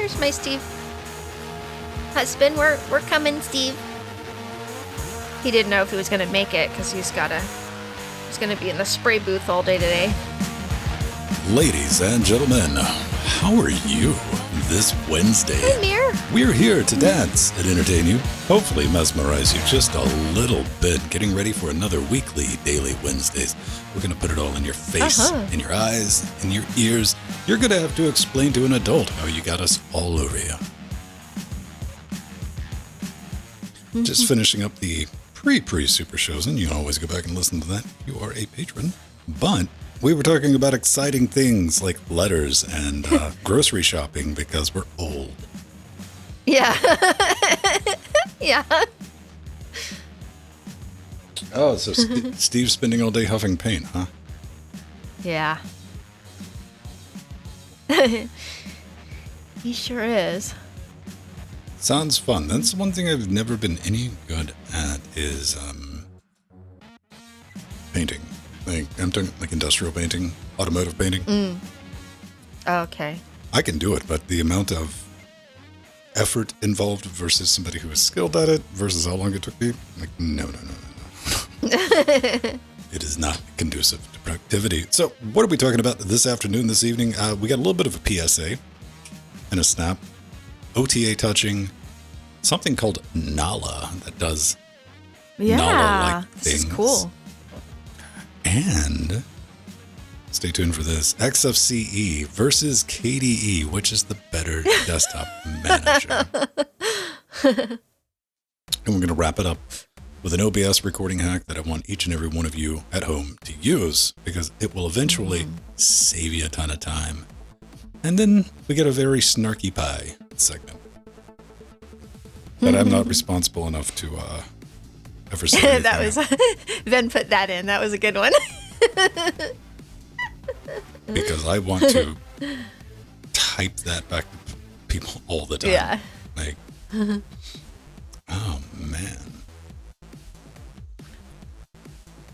there's my Steve. Husband, we're coming, Steve. He didn't know if he was gonna make it because he's gonna be in the spray booth all day today. Ladies and gentlemen, how are you this Wednesday? Hey, Mir. We're here to dance and entertain you, hopefully mesmerize you just a little bit, getting ready for another weekly Daily Wednesdays. We're going to put it all in your face, in your eyes, in your ears. You're going to have to explain to an adult how you got us all over you. Just finishing up the pre-super shows, and you can always go back and listen to that if you are a patron. But we were talking about exciting things like letters and grocery shopping because we're old. Yeah. Yeah. Oh, so Steve's spending all day huffing paint, huh? Yeah. He sure is. Sounds fun. That's one thing I've never been any good at is painting. I'm talking like industrial painting, automotive painting. Okay. I can do it, but the amount of effort involved versus somebody who is skilled at it versus how long it took me, like, no. It is not conducive to productivity. So what are we talking about this afternoon, this evening? We got a little bit of a PSA and a snap. OTA touching, something called Nala that does Nala-like things. This is cool. And stay tuned for this. XFCE versus KDE, which is the better desktop manager. And we're going to wrap it up with an OBS recording hack that I want each and every one of you at home to use because it will eventually save you a ton of time. And then we get a very snarky pie segment that I'm not responsible enough to ever say. That was Ben put that in. That was a good one. Because I want to type that back to people all the time. Yeah. Like, oh man.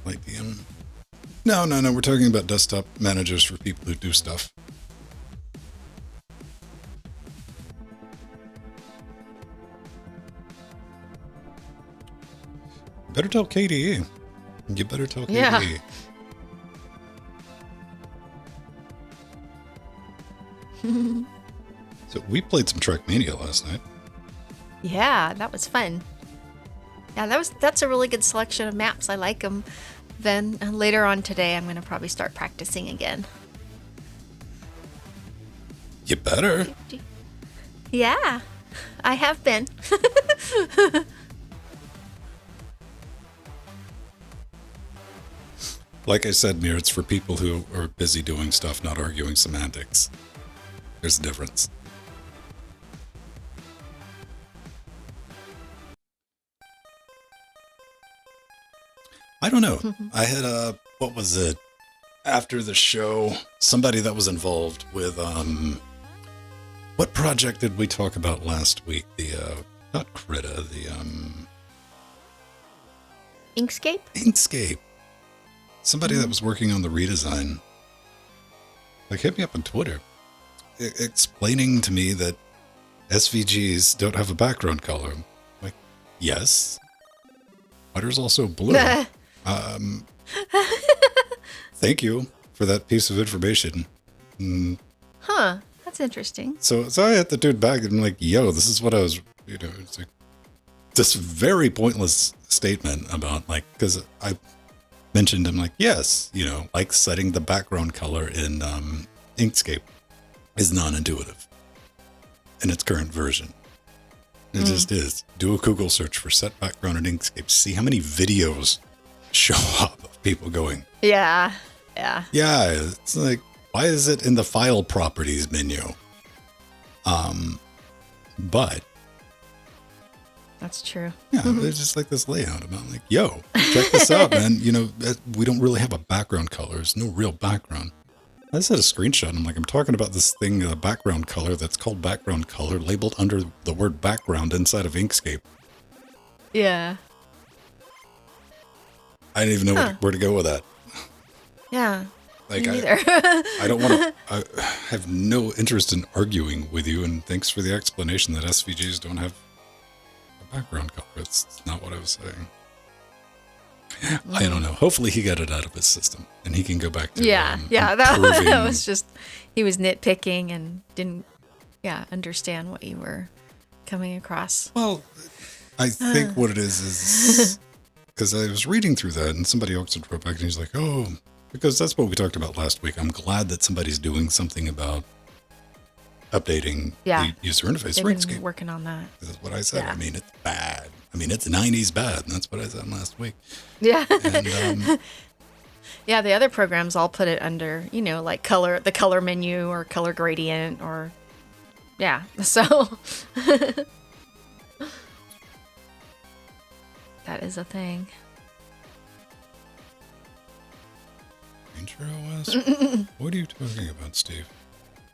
Like the No. We're talking about desktop managers for people who do stuff. Better tell KDE. You better tell KDE. Yeah. So we played some Trackmania last night. Yeah, that was fun. Yeah, that's a really good selection of maps. I like them. Then later on today, I'm going to probably start practicing again. You better. Yeah, I have been. Like I said, Mir, it's for people who are busy doing stuff, not arguing semantics. There's a difference. I don't know. I had what was it? After the show, somebody that was involved with, what project did we talk about last week? The, not Krita, the, Inkscape? Inkscape. Somebody that was working on the redesign, like, hit me up on Twitter, explaining to me that SVGs don't have a background color. I'm like, yes. Water's also blue. Thank you for that piece of information. Huh, that's interesting. So I had the dude back and I'm like, yo, this is what I was, it's like this very pointless statement about, like, because I mentioned, I'm like, yes, like setting the background color in Inkscape is non-intuitive in its current version. It just is. Do a Google search for set background in Inkscape. See how many videos show up of people going, Yeah. yeah, it's like, why is it in the file properties menu? But That's true. yeah, there's just like this layout about like, yo, check this out, man. We don't really have a background color. There's no real background. I just had a screenshot. I'm like, I'm talking about this thing, background color that's called background color, labeled under the word background inside of Inkscape. Yeah. I didn't even know where to go with that. Yeah. Like, Me neither. I don't want to, I have no interest in arguing with you, and thanks for the explanation that SVGs don't have a background color. It's not what I was saying. I don't know. Hopefully he got it out of his system, and he can go back to that was just, he was nitpicking and didn't, understand what you were coming across. Well, I think what it is because I was reading through that, and somebody else wrote back, and he's like, oh, because that's what we talked about last week. I'm glad that somebody's doing something about updating the user interface. They've been working on that. That's what I said. Yeah. I mean, it's bad. I mean, it's 90s bad, and that's what I said last week. Yeah. And, yeah, the other programs all put it under, like the color menu or color gradient or, so. That is a thing. Ranger OS? What are you talking about, Steve?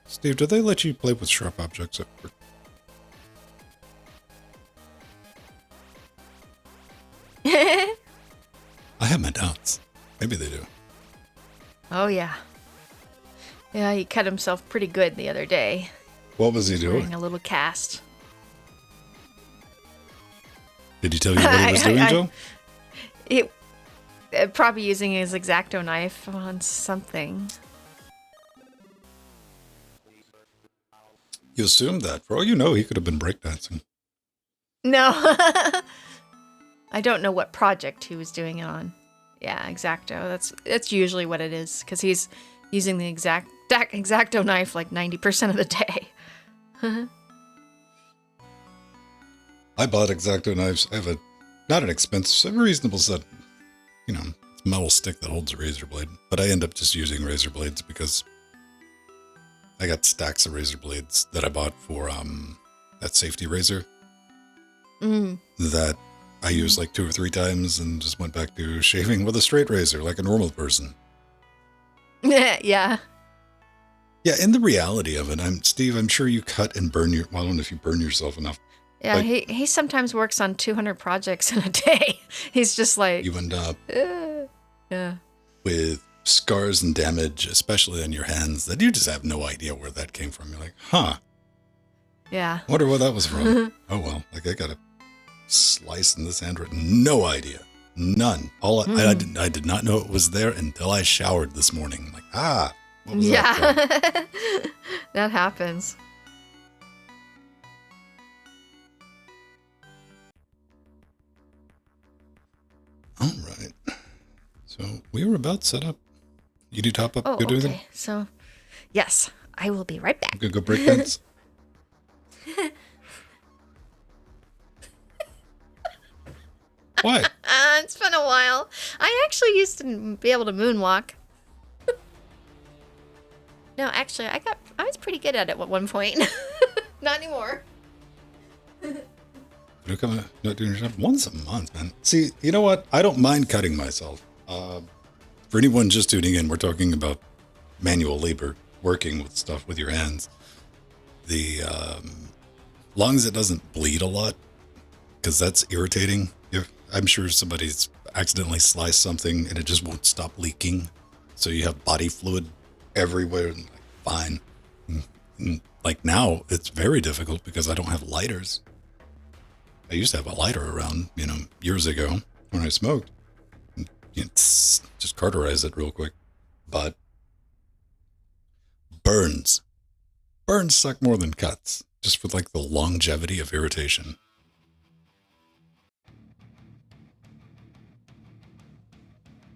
Steve, do they let you play with sharp objects at work? I have my doubts. Maybe they do. Oh, yeah. Yeah, he cut himself pretty good the other day. What was he doing? Wearing a little cast. Did he tell you what he was doing, Joe? Probably using his X-Acto knife on something. You assumed that. For all you know, he could have been breakdancing. No. I don't know what project he was doing it on. Yeah, X-Acto. That's usually what it is, because he's using the X-Acto knife like 90% of the day. I bought X-Acto knives. I have not an expensive, a reasonable set. It's a metal stick that holds a razor blade. But I end up just using razor blades because I got stacks of razor blades that I bought for that safety razor. That I used like 2 or 3 times and just went back to shaving with a straight razor like a normal person. Yeah. Yeah, in the reality of it, Steve, I'm sure you cut and burn I don't know if you burn yourself enough. Yeah, but he sometimes works on 200 projects in a day. He's just like... You end up with scars and damage, especially on your hands, that you just have no idea where that came from. You're like, huh. Yeah. Wonder where that was from. Oh, well, like I got a slice in this hand. No idea. None. I did not know it was there until I showered this morning. Like, what was that from? That happens. All right. So we were about set up. You do top up? Oh, go do okay. anything? So, yes, I will be right back. You gonna go break dance? What? It's been a while. I actually used to be able to moonwalk. No, actually, I was pretty good at it at one point. Not anymore. You're not doing your job once a month, man. See, you know what? I don't mind cutting myself. For anyone just tuning in, we're talking about manual labor, working with stuff with your hands. The long as it doesn't bleed a lot, because that's irritating. I'm sure somebody's accidentally sliced something and it just won't stop leaking. So you have body fluid everywhere. And fine. Like now, it's very difficult because I don't have lighters. I used to have a lighter around, years ago when I smoked. Just cauterize it real quick. But burns suck more than cuts, just for like the longevity of irritation.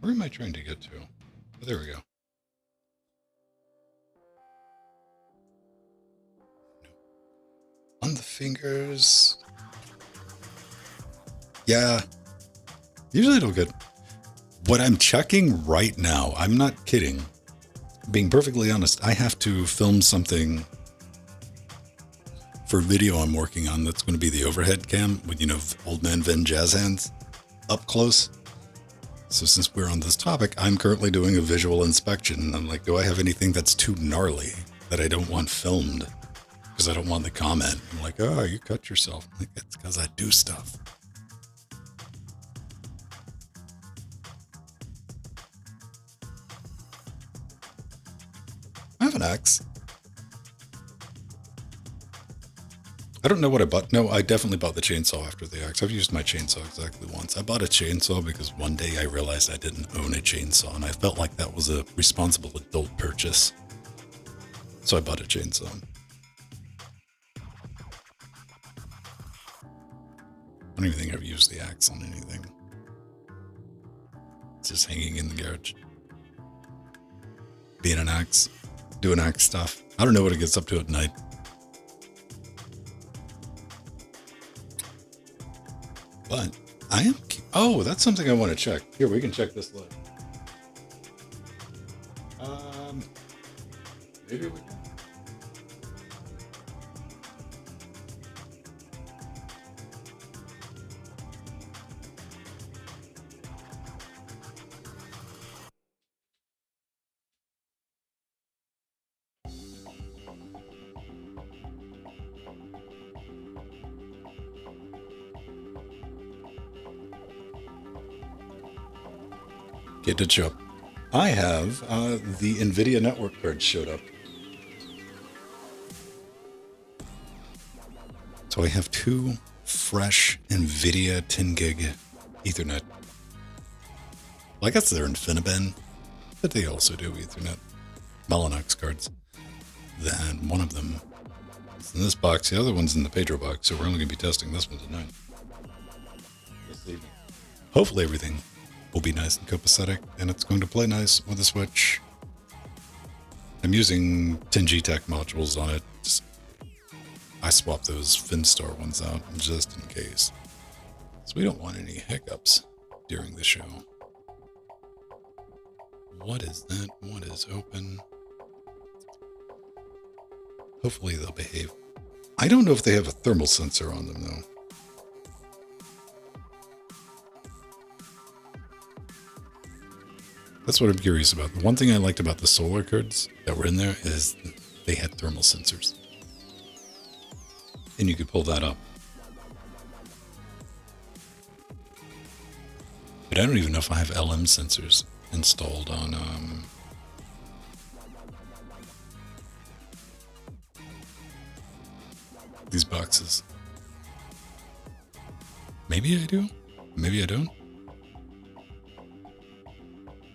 Where am I trying to get to? Oh, there we go. On the fingers. Yeah. Usually I don't get... What I'm checking right now, I'm not kidding. Being perfectly honest, I have to film something for video I'm working on that's going to be the overhead cam with, old man Vin jazz hands up close. So since we're on this topic, I'm currently doing a visual inspection. I'm like, do I have anything that's too gnarly that I don't want filmed? Because I don't want the comment. I'm like, oh, you cut yourself. I'm like, it's because I do stuff. axe. I don't know what I bought. No, I definitely bought the chainsaw after the axe. I've used my chainsaw exactly once. I bought a chainsaw because one day I realized I didn't own a chainsaw, and I felt like that was a responsible adult purchase. So I bought a chainsaw. I don't even think I've used the axe on anything. It's just hanging in the garage. Being an axe. Doing axe stuff. I don't know what it gets up to at night. But I am... Oh, that's something I want to check. Here, we can check this live. Maybe we can. Get to show up. I have the NVIDIA network card showed up. So I have two fresh NVIDIA 10 gig Ethernet. Well, I guess they're InfiniBand, but they also do Ethernet. Mellanox cards. Then one of them is in this box. The other one's in the Pedro box, so we're only going to be testing this one tonight. This evening. Hopefully everything will be nice and copacetic, and it's going to play nice with the Switch. I'm using 10G Tech modules on it. I swapped those Finstar ones out just in case. So we don't want any hiccups during the show. What is that? What is open? Hopefully they'll behave. I don't know if they have a thermal sensor on them though. That's what I'm curious about. The one thing I liked about the solar cards that were in there is they had thermal sensors. And you could pull that up. But I don't even know if I have LM sensors installed on these boxes. Maybe I do. Maybe I don't.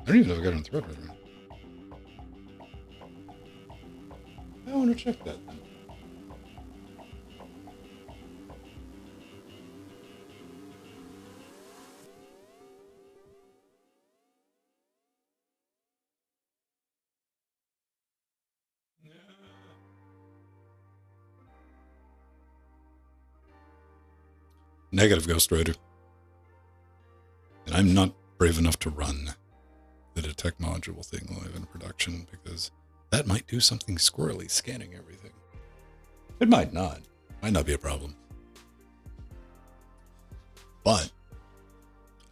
I don't even know if I got it on thread right now. I want to check that then. Negative, Ghost Rider. And I'm not brave enough to run the detect module thing live in production because that might do something squirrely, scanning everything. It might not. Might not be a problem. But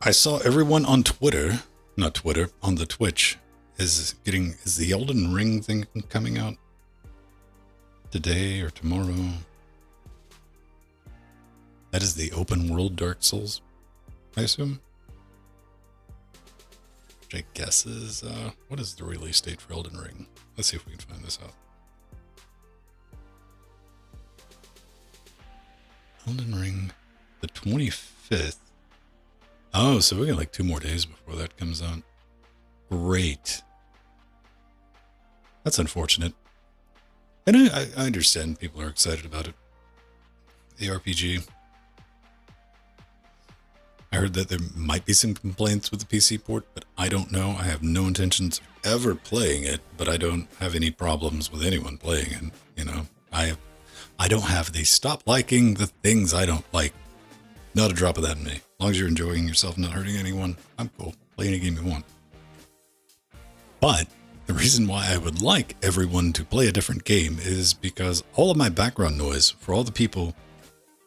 I saw everyone on Twitter, not Twitter, on the Twitch, is the Elden Ring thing coming out today or tomorrow? That is the open world Dark Souls, I assume. Which I guess is, what is the release date for Elden Ring? Let's see if we can find this out. Elden Ring, the 25th. Oh, so we got like 2 more days before that comes out. Great. That's unfortunate. And I understand people are excited about it. The RPG. I heard that there might be some complaints with the PC port, but I don't know. I have no intentions of ever playing it, but I don't have any problems with anyone playing it. You know, I don't have the stop liking the things I don't like. Not a drop of that in me. As long as you're enjoying yourself and not hurting anyone, I'm cool. Play any game you want. But the reason why I would like everyone to play a different game is because all of my background noise for all the people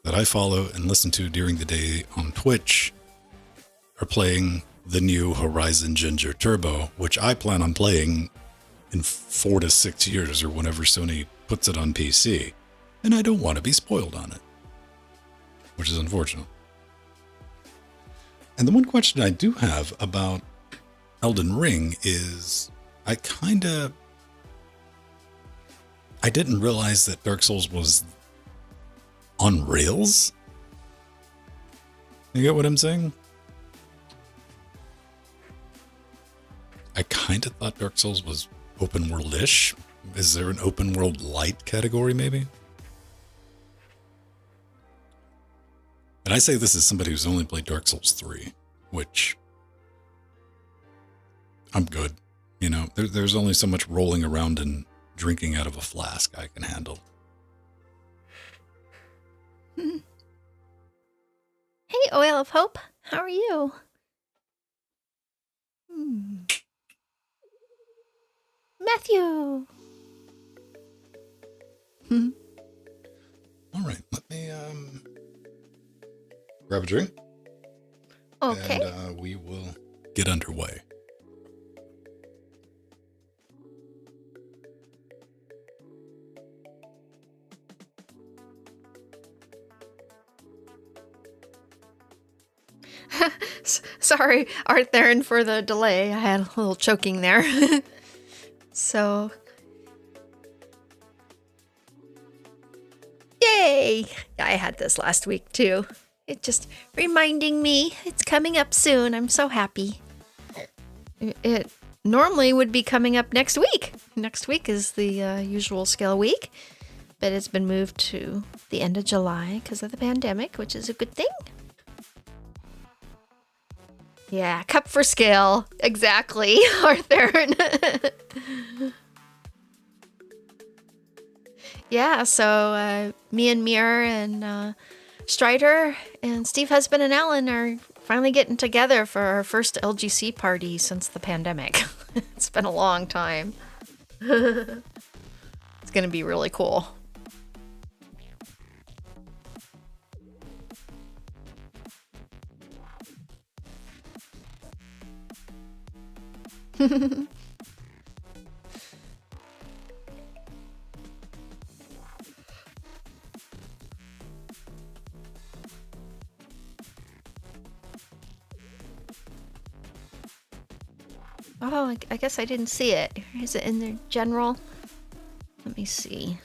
that I follow and listen to during the day on Twitch are playing the new Horizon Ginger Turbo, which I plan on playing in 4 to 6 years or whenever Sony puts it on PC. And I don't want to be spoiled on it, which is unfortunate. And the one question I do have about Elden Ring is I kind of I didn't realize that Dark Souls was on rails. You get what I'm saying? I kind of thought Dark Souls was open world-ish. Is there an open world light category, maybe? And I say this as somebody who's only played Dark Souls 3, which I'm good. You know, there's only so much rolling around and drinking out of a flask I can handle. Hey, Oil of Hope. How are you? Matthew. All right, let me grab a drink. Okay. And we will get underway. Sorry, Art Theron, for the delay. I had a little choking there. So, yay! I had this last week too. It just reminding me it's coming up soon. I'm so happy. It normally would be coming up next week. Next week is the usual scale week, but it's been moved to the end of July because of the pandemic, which is a good thing. Yeah, cup for scale. Exactly, Arthur. Yeah, so me and Mir and Strider and Steve Husband and Alan are finally getting together for our first LGC party since the pandemic. It's been a long time. It's going to be really cool. Oh, I guess I didn't see it. Is it in the general? Let me see.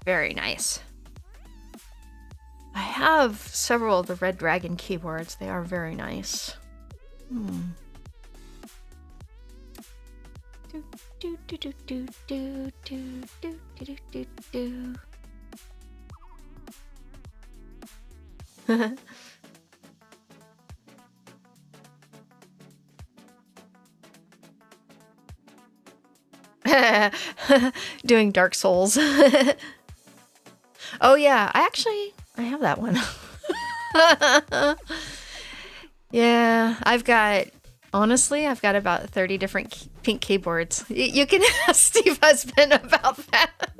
Very nice. I have several of the Red Dragon keyboards. They are very nice. Do, do, do, do, do, do, do, do, do, do, do. Doing Dark Souls. Oh yeah, I have that one. Yeah, I've got about 30 different pink keyboards. You can ask Steve Husband about that.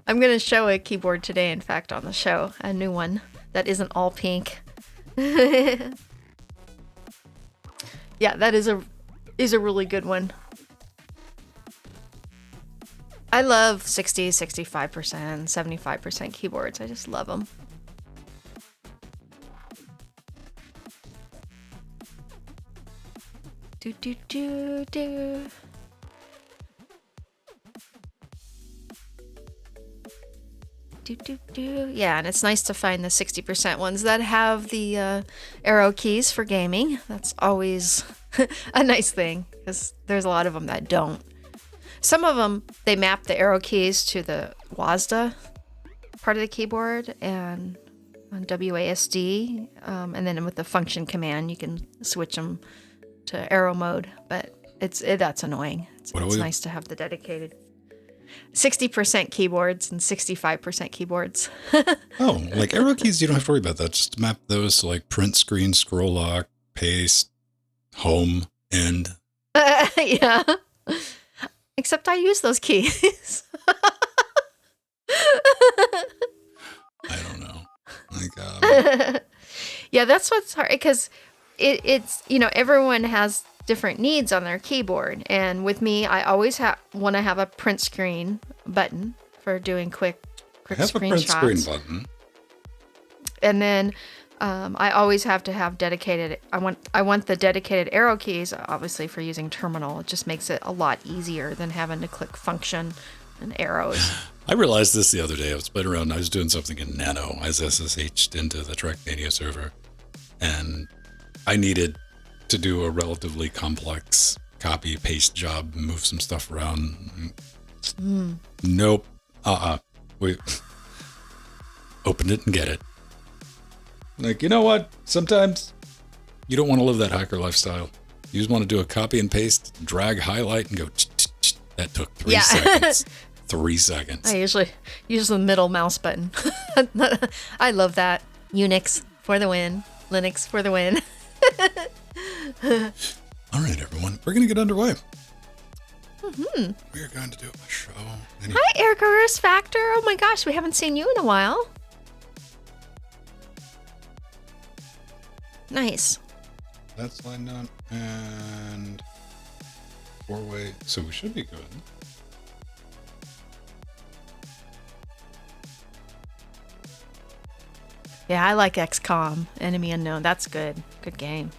I'm going to show a keyboard today, in fact, on the show. A new one that isn't all pink. Yeah, that is a really good one. I love 60, 65%, 75% keyboards. I just love them. Do, do, do, do. Do, do, do. Yeah, and it's nice to find the 60% ones that have the arrow keys for gaming. That's always a nice thing, because there's a lot of them that don't. Some of them, they map the arrow keys to the WASD part of the keyboard and on WASD, and then with the function command, you can switch them to arrow mode. But that's annoying. It's nice to have the dedicated 60% keyboards and 65% keyboards. Oh, like arrow keys, you don't have to worry about that. Just map those to like print screen, scroll lock, paste, home, end. Yeah. Except I use those keys. I don't know. Like, yeah, that's what's hard, because it's, you know, everyone has different needs on their keyboard. And with me, I always want to have a print screen button for doing quick I have screenshots. a print screen button. And then I always have to have dedicated. I want the dedicated arrow keys, obviously, for using terminal. It just makes it a lot easier than having to click function and arrows. I realized this the other day. I was playing around. I was doing something in Nano. I was SSH'd into the Trackmania server, and I needed to do a relatively complex copy paste job, move some stuff around. Nope. Wait. Open it and get it. Like, you know what? Sometimes you don't want to live that hacker lifestyle. You just want to do a copy and paste, drag, highlight, and go. That took 3 seconds. 3 seconds. I usually use the middle mouse button. I love that. Unix for the win. Linux for the win. All right, everyone. We're going to get underway. We are going to do a show. Hi, Erica Rose Factor. Oh my gosh, we haven't seen you in a while. Nice. That's line down and 4-way. So we should be good. Yeah, I like XCOM, Enemy Unknown. That's good. Good game.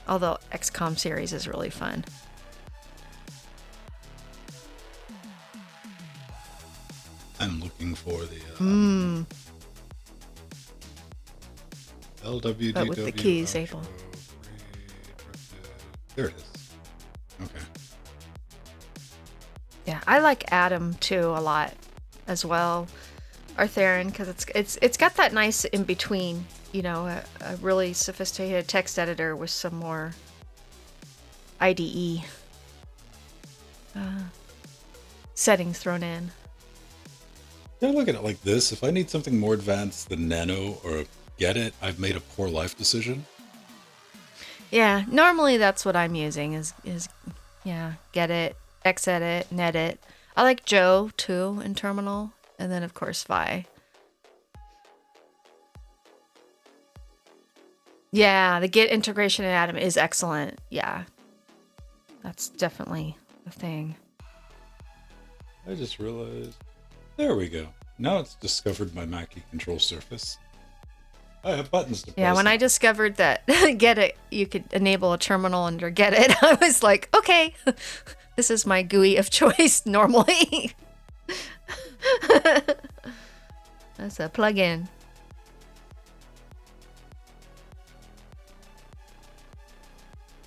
Although XCOM series is really fun. I'm looking for the LWDW. But with the keys able. There it is. Okay. Yeah, I like Atom too a lot as well. Artharian, because it's got that nice in between, you know, a really sophisticated text editor with some more IDE settings thrown in. Yeah, look at it like this. If I need something more advanced than Nano or Get It, I've made a poor life decision. Yeah, normally that's what I'm using is Get It, Xedit, Nedit. I like Joe too in Terminal, and then of course Vi. Yeah, the Git integration in Atom is excellent. Yeah, that's definitely a thing. I just realized. There we go. Now it's discovered my Mackie control surface. I have buttons to press. Yeah, when I discovered that Get It, you could enable a terminal under Get It, I was like, okay, this is my GUI of choice normally. That's a plugin.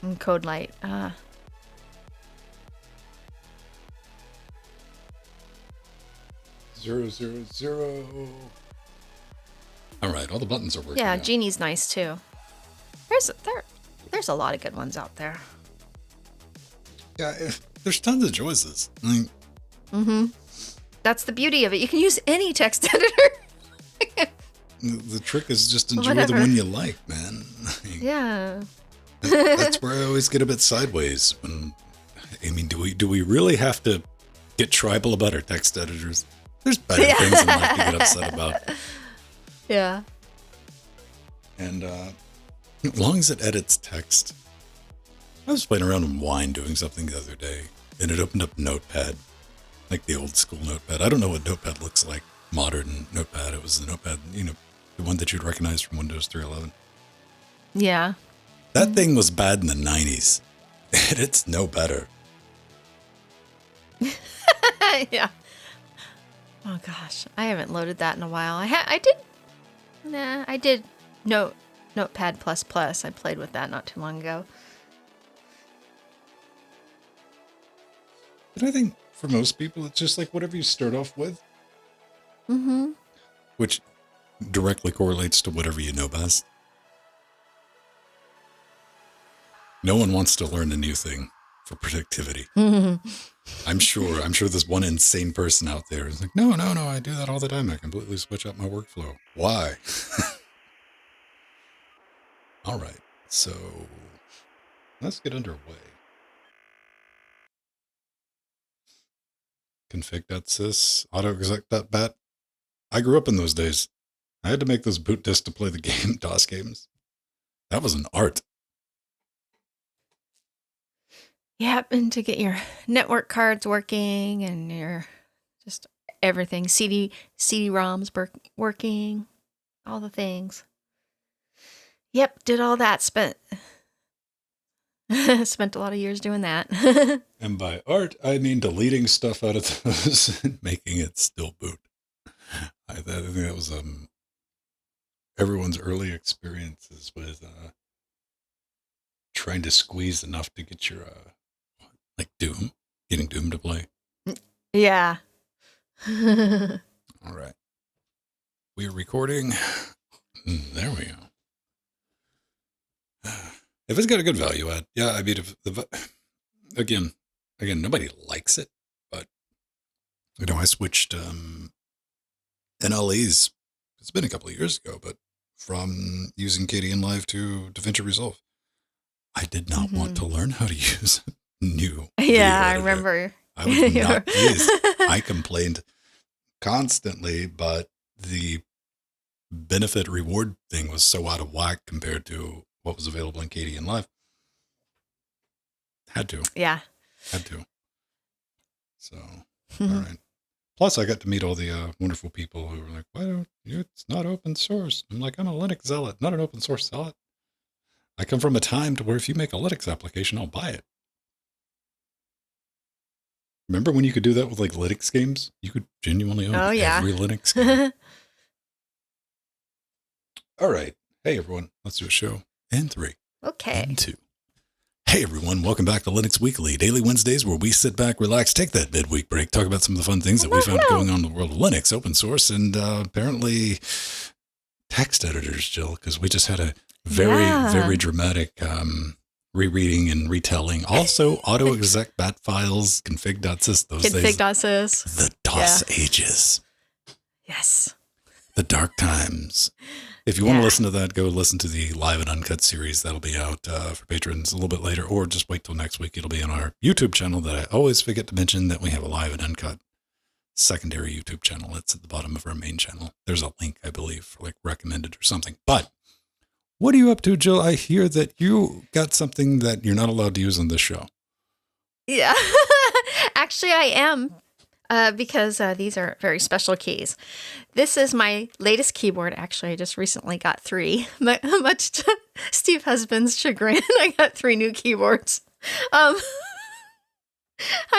And Code Light. 000. All right, all the buttons are working. Yeah, now. Genie's nice too. There's a lot of good ones out there. Yeah, there's tons of choices. I mean, That's the beauty of it. You can use any text editor. the trick is just enjoy Whatever. the one you like, man. Yeah. That's where I always get a bit sideways. I mean, do we really have to get tribal about our text editors? There's better things in life to get upset about. Yeah. And as long as it edits text. I was playing around in Wine doing something the other day, and it opened up Notepad, like the old school Notepad. I don't know what Notepad looks like, modern Notepad. It was the Notepad, you know, the one that you'd recognize from Windows 3.11. Yeah. That thing was bad in the 90s, and it's no better. Yeah. Oh gosh, I haven't loaded that in a while. I did Notepad++. I played with that not too long ago. But I think for most people, it's just like whatever you start off with. Which directly correlates to whatever you know best. No one wants to learn a new thing for productivity. I'm sure there's one insane person out there who's like, no, I do that all the time. I completely switch up my workflow. Why? All right, so let's get underway. Config.sys, autoexec.bat. I grew up in those days. I had to make those boot disks to play the game, DOS games. That was an art. Yep, and to get your network cards working and your just everything, CD-ROMs working, all the things. Yep, did all that. Spent a lot of years doing that. And by art, I mean deleting stuff out of those and making it still boot. I think that was everyone's early experiences with trying to squeeze enough to get your like getting Doom to play. Yeah. All right, we're recording. There we go. If it's got a good value add, yeah. I mean, if again, nobody likes it, but I switched NLEs. It's been a couple of years ago, but from using KDE Live to DaVinci Resolve, I did not want to learn how to use new. Yeah, I remember. I was not pleased. I complained constantly, but the benefit reward thing was so out of whack compared to what was available in KDE Live. Had to. Yeah. Had to. So, all right. Plus, I got to meet all the wonderful people who were like, why don't you? It's not open source. I'm like, I'm a Linux zealot, not an open source zealot. I come from a time to where if you make a Linux application, I'll buy it. Remember when you could do that with like Linux games? You could genuinely own every Linux game. All right. Hey, everyone. Let's do a show. And 3. Okay. And 2. Hey, everyone. Welcome back to Linux Weekly, daily Wednesdays where we sit back, relax, take that midweek break, talk about some of the fun things that we found going on in the world of Linux, open source, and apparently text editors, Jill, because we just had a very dramatic rereading and retelling. Also, auto-exec bat files, config.sys, those days. Config.sys. The DOS ages. Yes. The dark times. If you want to listen to that, go listen to the Live and Uncut series. That'll be out for patrons a little bit later, or just wait till next week. It'll be on our YouTube channel that I always forget to mention that we have a Live and Uncut secondary YouTube channel. It's at the bottom of our main channel. There's a link, I believe, for like recommended or something. But what are you up to, Jill? I hear that you got something that you're not allowed to use on this show. Yeah. Actually, I am. Because these are very special keys. This is my latest keyboard. Actually, I just recently got 3. Much to Steve Husband's chagrin, I got 3 new keyboards. I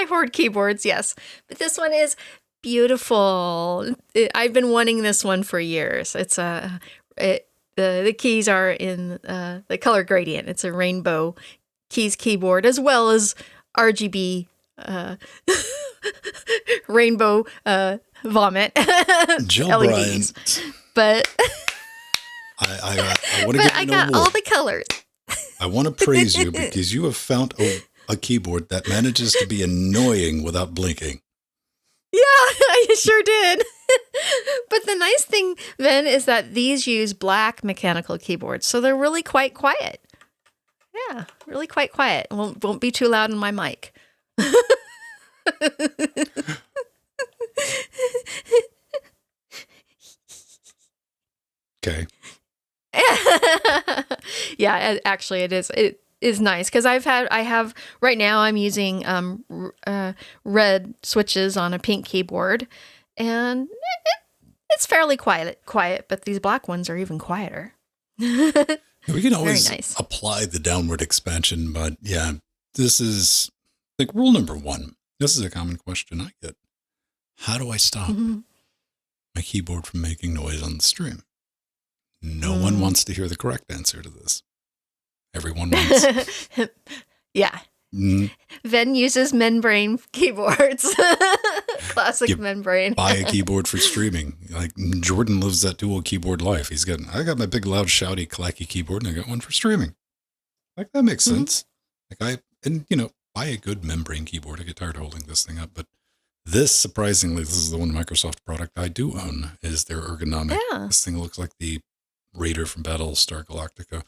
hoard keyboards, yes. But this one is beautiful. I've been wanting this one for years. It's the keys are in the color gradient. It's a rainbow keys keyboard as well as RGB rainbow vomit Jill LEDs. Bryant. But I want to give you I got all the colors. I want to praise you because you have found a keyboard that manages to be annoying without blinking. Yeah, I sure did. But the nice thing then is that these use black mechanical keyboards, so they're really quite quiet. Yeah, really quite quiet. Won't be too loud in my mic. Okay. Yeah, actually it is nice because I have right now I'm using red switches on a pink keyboard, and it's fairly quiet, but these black ones are even quieter. We can always apply the downward expansion, but yeah, this is like rule number 1. This is a common question I get. How do I stop my keyboard from making noise on the stream? No one wants to hear the correct answer to this. Everyone wants. Yeah. Ven uses membrane keyboards. Classic membrane. Buy a keyboard for streaming. Like Jordan lives that dual keyboard life. I got my big, loud, shouty, clacky keyboard, and I got one for streaming. Like that makes sense. Like buy a good membrane keyboard. I get tired of holding this thing up, but this, surprisingly, this is the one Microsoft product I do own, is their ergonomic. Yeah. This thing looks like the Raider from Battlestar Galactica.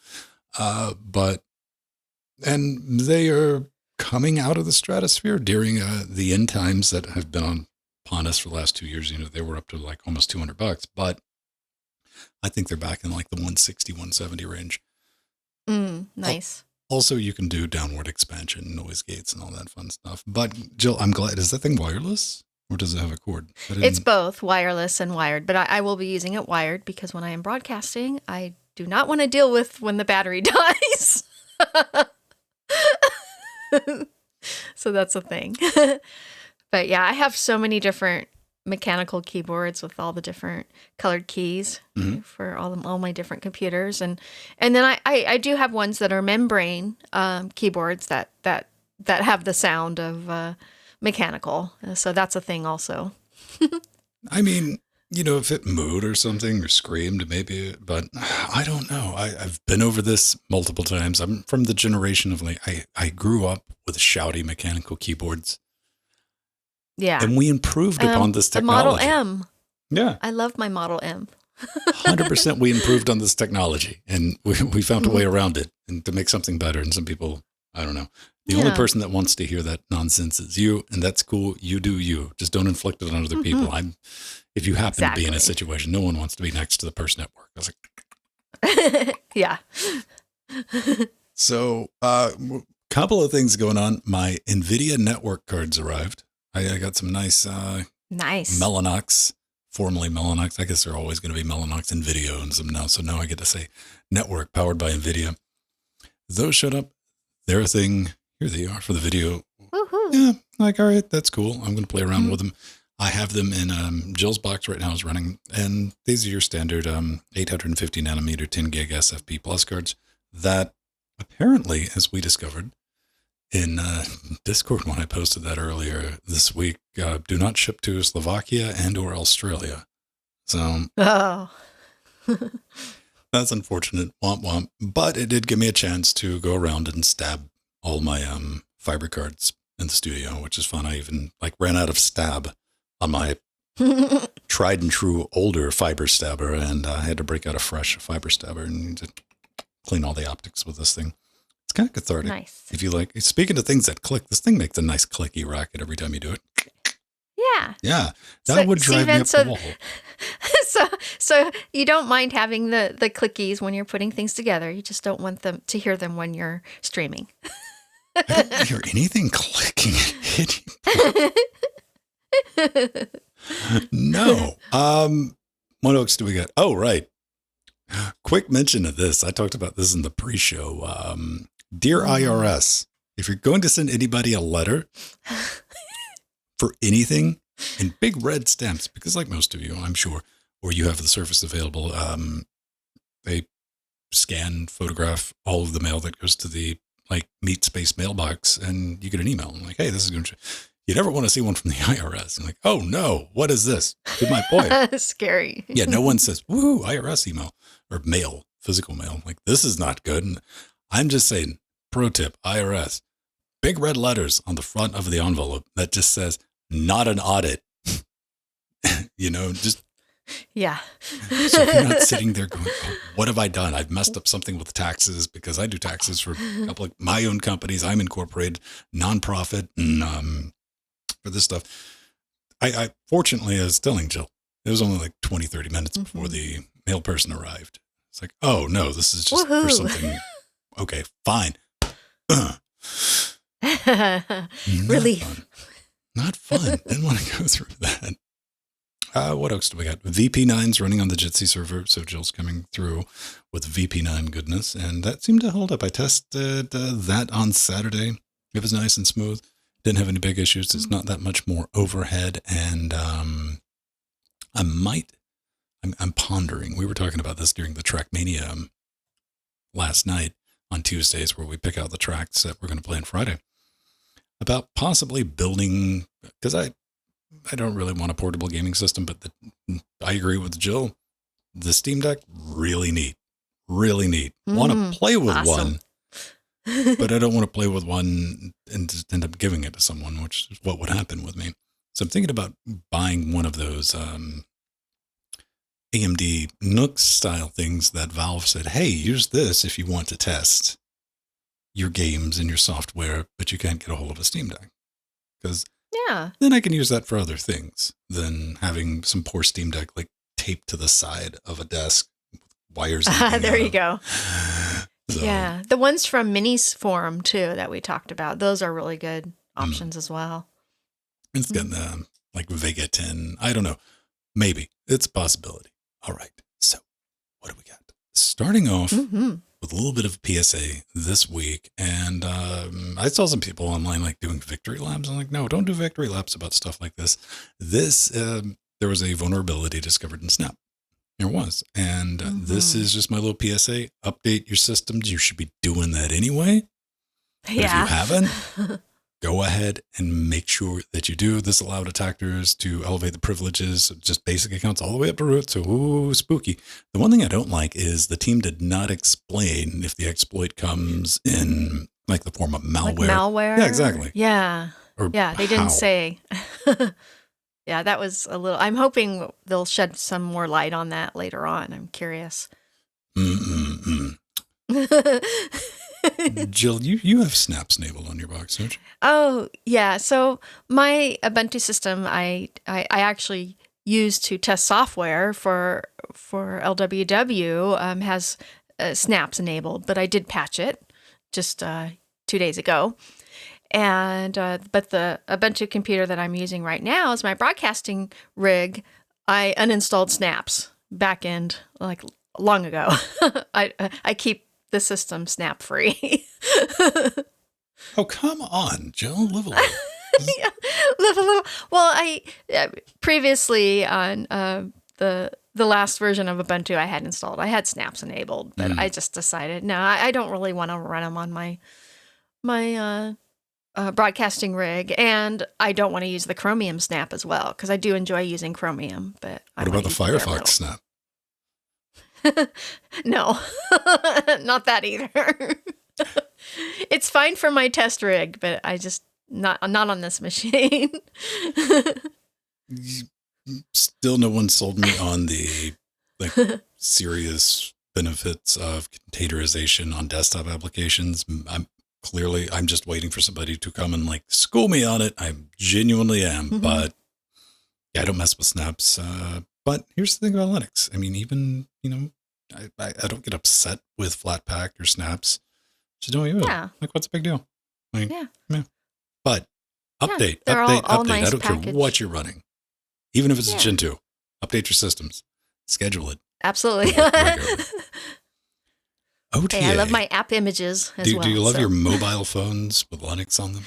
And they are coming out of the stratosphere during the end times that have been upon us for the last 2 years. They were up to like almost $200, but I think they're back in like the 160, 170 range. Nice. Also, you can do downward expansion, noise gates, and all that fun stuff. But Jill, I'm glad. Is that thing wireless or does it have a cord? It's both wireless and wired, but I will be using it wired because when I am broadcasting, I do not want to deal with when the battery dies. So that's a thing. But yeah, I have so many different mechanical keyboards with all the different colored keys for all my different computers, and then I do have ones that are membrane keyboards that have the sound of mechanical, so that's a thing also. I mean, if it mooed or something or screamed, maybe, but I don't know. I've been over this multiple times. I'm from the generation of I grew up with shouty mechanical keyboards. Yeah. And we improved upon this technology. The Model M. Yeah. I love my Model M. 100% we improved on this technology and we found a way around it and to make something better. And some people, I don't know. The only person that wants to hear that nonsense is you, and that's cool. You do you. Just don't inflict it on other people. If you happen to be in a situation, no one wants to be next to the person at work. I was like, yeah. So, couple of things going on. My NVIDIA network cards arrived. I got some nice Mellanox, formerly Mellanox. I guess they're always going to be Mellanox NVIDIA and some now. So now I get to say network powered by NVIDIA. Those showed up. They're a thing. Here they are for the video. Woohoo. Yeah, all right, that's cool. I'm going to play around with them. I have them in Jill's box right now is running. And these are your standard 850 nanometer 10 gig SFP plus cards that apparently, as we discovered, in Discord when I posted that earlier this week, do not ship to Slovakia and or Australia. So that's unfortunate. Womp womp. But it did give me a chance to go around and stab all my fiber cards in the studio, which is fun. I even ran out of stab on my tried and true older fiber stabber, and I had to break out a fresh fiber stabber and to clean all the optics with this thing. It's kind of cathartic. Nice. If you like, speaking of things that click, this thing makes a nice clicky racket every time you do it. Yeah. Yeah. That would drive me up the wall. So you don't mind having the clickies when you're putting things together. You just don't want them to hear them when you're streaming. I don't hear anything clicking and hitting. No. What else do we got? Oh, right. Quick mention of this. I talked about this in the pre-show. Dear IRS, if you're going to send anybody a letter for anything in big red stamps, because like most of you, I'm sure, or you have the service available, they scan, photograph all of the mail that goes to the meat space mailbox, and you get an email. I'm like, hey, this is going to... You never want to see one from the IRS. I'm like, oh no, what is this? To my point. Scary. Yeah, no one says, woo, IRS email or mail, physical mail. Like, this is not good. And I'm just saying, pro tip, IRS, big red letters on the front of the envelope that just says, not an audit. Just. Yeah. So if you're not sitting there going, oh, what have I done? I've messed up something with taxes because I do taxes for a couple of my own companies. I'm incorporated, nonprofit, and for this stuff. I fortunately, I was telling Jill, it was only 20, 30 minutes before the mail person arrived. It's like, oh no, this is just for something. Okay, fine. Relief. Not fun. Didn't want to go through that. What else do we got? VP9's running on the Jitsi server, so Jill's coming through with VP9 goodness, and that seemed to hold up. I tested that on Saturday. It was nice and smooth. Didn't have any big issues. It's not that much more overhead, and I'm pondering. We were talking about this during the Trackmania last night on Tuesdays, where we pick out the tracks that we're going to play on Friday, about possibly building, because I don't really want a portable gaming system, but I agree with Jill. The Steam Deck, really neat. Really neat. Want to play with one, but I don't want to play with one and just end up giving it to someone, which is what would happen with me. So I'm thinking about buying one of those AMD Nook style things that Valve said, hey, use this if you want to test your games and your software, but you can't get a hold of a Steam Deck. Because then I can use that for other things than having some poor Steam Deck taped to the side of a desk with wires. There you go. So, Yeah, the ones from Mini's forum too that we talked about, those are really good options as well. it's got like Vega 10. I don't know. Maybe it's a possibility. All right. So what do we got? Starting off with a little bit of PSA this week. And I saw some people online like doing victory laps. I'm like, no, don't do victory laps about stuff like this. There was a vulnerability discovered in Snap. There was. And this is just my little PSA. Update your systems. You should be doing that anyway. But if you haven't, go ahead and make sure that you do. This allowed attackers to elevate the privileges of just basic accounts all the way up to root. So, ooh, spooky. The one thing I don't like is the team did not explain if the exploit comes in like the form of malware. Like malware? Yeah, exactly. Yeah. Or yeah, they didn't say. Yeah, that was a little. I'm hoping they'll shed some more light on that later on. I'm curious. Jill, you have Snaps enabled on your box, don't you? Oh, yeah. So my Ubuntu system, I actually use to test software for LWW has Snaps enabled, but I did patch it just 2 days ago. And but the Ubuntu computer that I'm using right now is my broadcasting rig. I uninstalled Snaps backend like long ago. I keep the system Snap free. Oh, come on, Jill, live a little. Yeah, live a little. Well, I previously on the last version of Ubuntu I had installed, I had Snaps enabled, but I just decided no, I don't really want to run them on my broadcasting rig, and I don't want to use the Chromium Snap as well because I do enjoy using Chromium. But what about the Firefox Snap? No, not that either. It's fine for my test rig, but I just not on this machine. Still, no one sold me on the like serious benefits of containerization on desktop applications. I'm just waiting for somebody to come and like school me on it. I genuinely am, but yeah, I don't mess with Snaps. But here's the thing about Linux. I mean, even, I don't get upset with Flatpak or Snaps. Just don't use it. Like, what's the big deal? Like, yeah. But update. All I nice don't package. care what you're running. Even if it's a Gen 2. Update your systems. Schedule it. Absolutely. OTA. Hey, I love my app images as well. Do you love your mobile phones with Linux on them?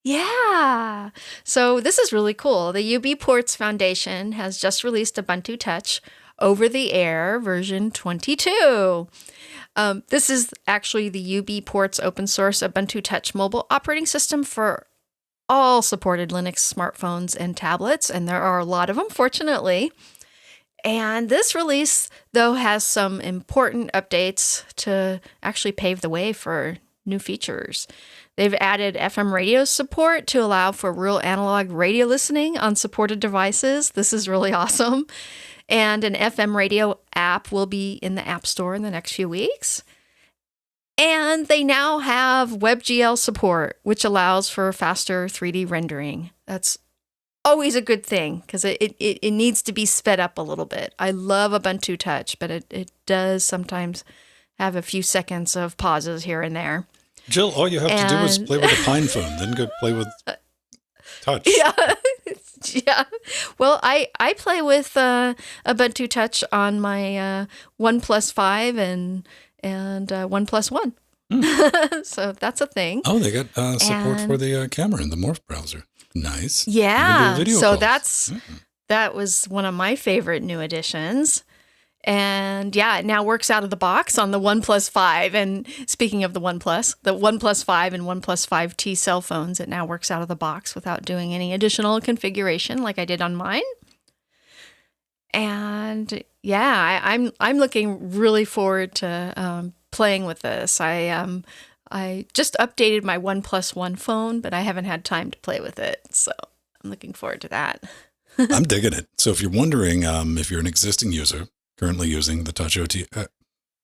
Yeah. So this is really cool. The UB Ports Foundation has just released Ubuntu Touch over the air version 22. This is actually the UB Ports open source Ubuntu Touch mobile operating system for all supported Linux smartphones and tablets, and there are a lot of them, fortunately. And this release, though, has some important updates to actually pave the way for new features. They've added FM radio support to allow for real analog radio listening on supported devices. This is really awesome. And an FM radio app will be in the App Store in the next few weeks. And they now have WebGL support, which allows for faster 3D rendering. That's always a good thing because it needs to be sped up a little bit. I love Ubuntu Touch, but it does sometimes have a few seconds of pauses here and there. Jill, all you have to do is play with a Pine phone, then go play with Touch. Yeah. Well, I play with Ubuntu Touch on my OnePlus 5 and OnePlus 1. So that's a thing. Oh, they got support for the camera in the Morph browser. Nice. Yeah. So calls. that was one of my favorite new additions. And yeah, it now works out of the box on the OnePlus 5. And speaking of the OnePlus 5 and OnePlus 5T cell phones, it now works out of the box without doing any additional configuration like I did on mine. And yeah, I'm looking really forward to playing with this. I just updated my OnePlus 1 phone, but I haven't had time to play with it. So I'm looking forward to that. I'm digging it. So if you're wondering if you're an existing user currently using the Touch OTA,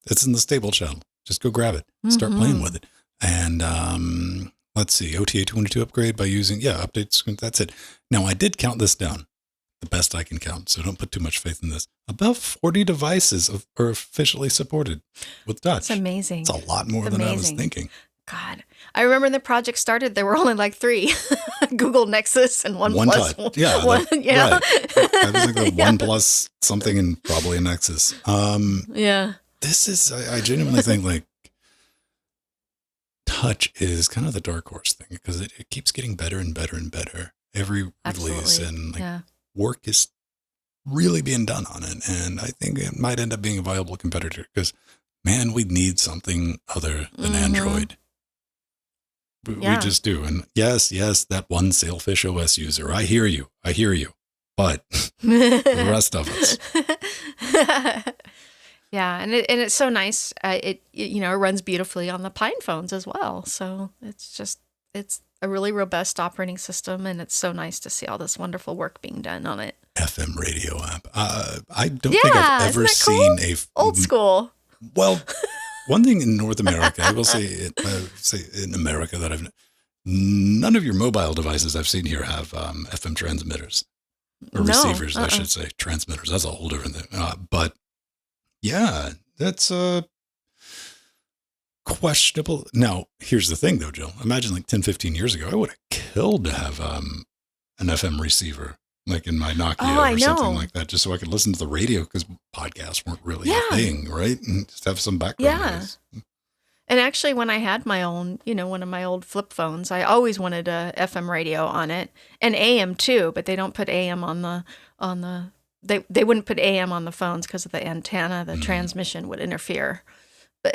it's in the stable channel. Just go grab it. Start playing with it. And let's see, OTA 22 upgrade by using, updates. That's it. Now, I did count this down. the best I can count, so don't put too much faith in this. About 40 devices are officially supported with Dutch. It's amazing. It's a lot more than I was thinking. God. I remember when the project started, there were only like 3. Google Nexus and OnePlus. Touch. Yeah. Right. I was thinking OnePlus something and probably a Nexus. Yeah. This is, I genuinely think like Touch is kind of the dark horse thing because it keeps getting better and better and better every release, and like work is really being done on it. And I think it might end up being a viable competitor because, man, we need something other than Android. We just do. And yes, that one Sailfish OS user, I hear you. But the rest of us. Yeah, and it's so nice. It runs beautifully on the Pine phones as well. So it's a really robust operating system, and it's so nice to see all this wonderful work being done on it. FM radio app. I don't think I've ever seen old school. Well, one thing in North America, I will say in America that none of your mobile devices I've seen here have FM transmitters or receivers, I should say. Transmitters. That's a whole different thing. But yeah, that's questionable. Now, here's the thing, though, Jill. Imagine like 10, 15 years ago, I would have killed to have an FM receiver, like in my Nokia or something like that, just so I could listen to the radio because podcasts weren't really a thing, right? And just have some background noise. And actually, when I had my own, one of my old flip phones, I always wanted a FM radio on it, and AM too, but they don't put AM on the They wouldn't put AM on the phones because of the antenna. The transmission would interfere.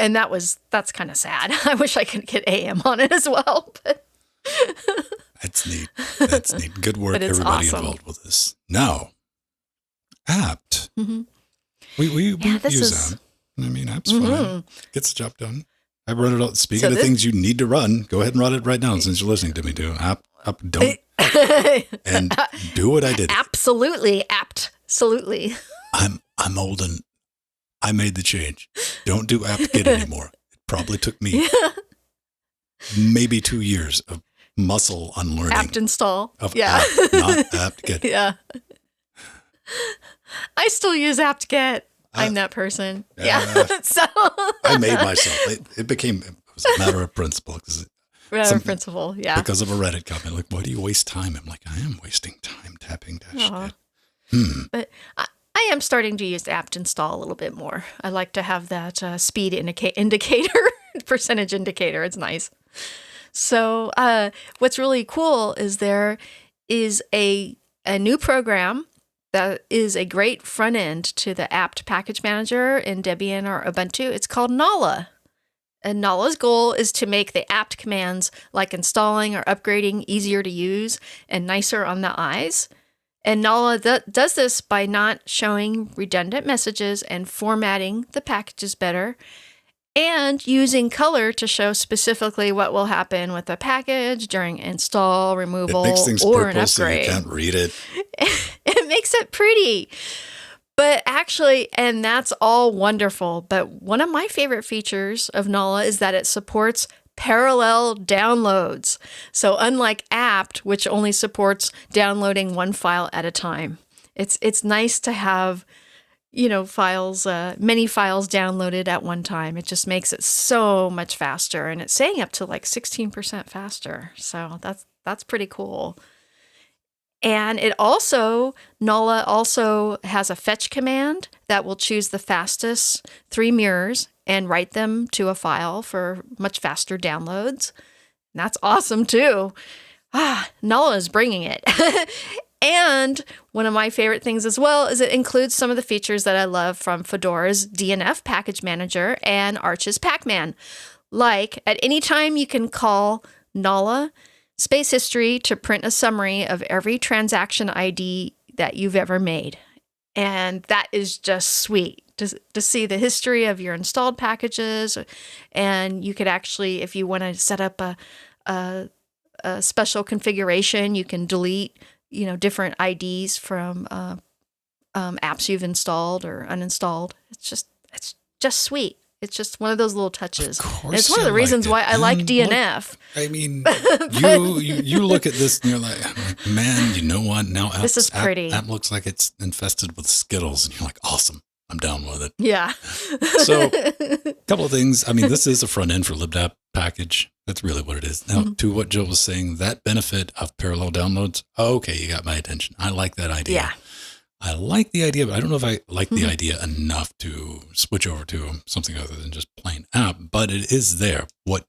And that's kind of sad. I wish I could get AM on it as well. But That's neat. Good work, everybody involved with this. Now, apt. Mm-hmm. We use apt. I mean, app's fine. Gets the job done. I run it out. Speaking of things you need to run, go ahead and run it right now since you're listening to me do. Apt, don't. And do what I did. Absolutely. Absolutely. I'm old and I made the change. Don't do apt-get anymore. It probably took me maybe 2 years of muscle unlearning. Apt install. Apt, not apt-get. Yeah. I still use apt-get. I'm that person. So I made myself. It was a matter of principle. Because of a Reddit comment. Like, why do you waste time? I'm like, I am wasting time tapping dash. But I am starting to use apt install a little bit more. I like to have that speed indicator, percentage indicator. It's nice. So what's really cool is there is a new program that is a great front end to the apt package manager in Debian or Ubuntu. It's called Nala. And Nala's goal is to make the apt commands like installing or upgrading easier to use and nicer on the eyes. And Nala does this by not showing redundant messages and formatting the packages better, and using color to show specifically what will happen with a package during install, removal, it makes things or an purple upgrade. So you can't read it. It makes it pretty. But actually, and that's all wonderful, but one of my favorite features of Nala is that it supports parallel downloads. So unlike apt, which only supports downloading one file at a time, it's nice to have, files, many files downloaded at one time. It just makes it so much faster, and it's saying up to like 16% faster. So that's pretty cool. And Nala also has a fetch command that will choose the fastest 3 mirrors and write them to a file for much faster downloads. And that's awesome too. Nala is bringing it. And one of my favorite things as well is it includes some of the features that I love from Fedora's DNF package manager and Arch's Pacman. Like, at any time you can call Nala space history to print a summary of every transaction ID that you've ever made. And that is just sweet to see the history of your installed packages. And you could actually, if you want to set up a special configuration, you can delete, different IDs from apps you've installed or uninstalled. It's just sweet. It's just one of those little touches. Of And course it's one of you the reasons liked why it. I like And DNF. I mean, you look at this and you're like, man, you know what? Now This is pretty. app looks like it's infested with Skittles, and you're like, awesome, I'm down with it. Yeah. So, a couple of things. I mean, this is a front end for libdapp package. That's really what it is. Now, to what Jill was saying, that benefit of parallel downloads. Okay, you got my attention. I like that idea. Yeah. I like the idea, but I don't know if I like the idea enough to switch over to something other than just plain app, but it is there. What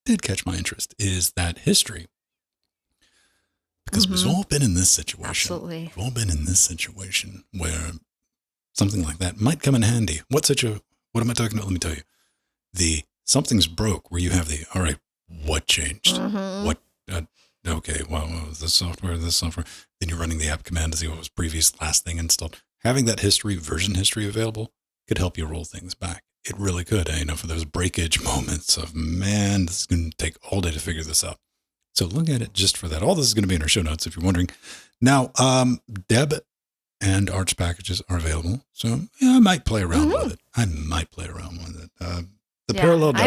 did catch my interest is that history. Because we've all been in this situation. Absolutely. We've all been in this situation where something like that might come in handy. What am I talking about? Let me tell you. The something's broke where you have the, all right, what changed? What, okay, well, this software. Then you're running the app command to see what was previous last thing installed. Having that version history available could help you roll things back. It really could. For those breakage moments of, man, this is going to take all day to figure this out. So look at it just for that. All this is going to be in our show notes if you're wondering. Now, Deb and Arch packages are available. So yeah, I might play around with it. The parallel downloads.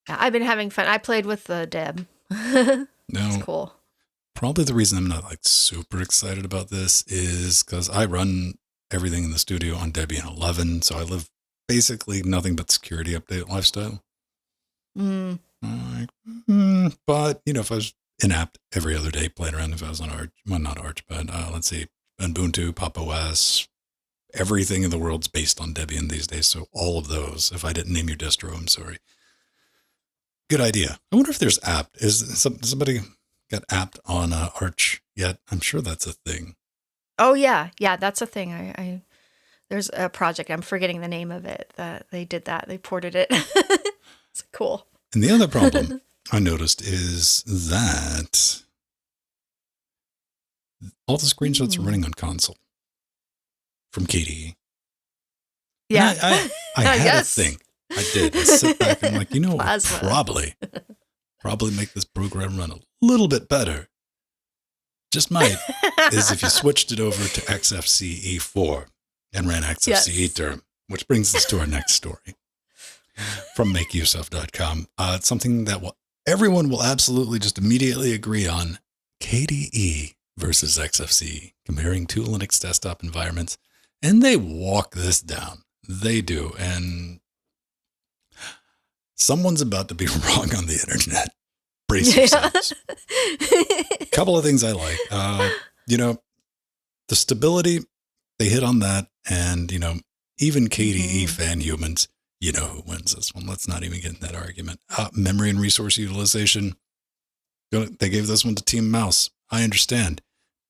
I've been having fun. I played with the Deb. It's cool. Probably the reason I'm not like super excited about this is because I run everything in the studio on Debian 11. So I live basically nothing but security update lifestyle. But, if I was in-app every other day playing around, if I was on Arch, well, not Arch, but let's see, Ubuntu, Pop OS, everything in the world's based on Debian these days. So all of those, if I didn't name your distro, I'm sorry. Good idea. I wonder if there's apt. Is somebody got apt on Arch yet? I'm sure that's a thing. Oh, yeah. Yeah, that's a thing. I there's a project. I'm forgetting the name of it. That they did that. They ported it. It's cool. And the other problem I noticed is that all the screenshots are running on console from KDE. Yeah. And I had a thing. I did. I sit back and I'm like, probably make this program run a little bit better. Just might, is if you switched it over to XFCE4 and ran XFCE term, which brings us to our next story from makeuseof.com. It's something that everyone will absolutely just immediately agree on. KDE versus XFCE, comparing two Linux desktop environments. And they walk this down. They do. And someone's about to be wrong on the internet. Brace yourselves. A couple of things I like. The stability, they hit on that. And, even KDE fan humans, who wins this one. Let's not even get in that argument. Memory and resource utilization. They gave this one to Team Mouse. I understand.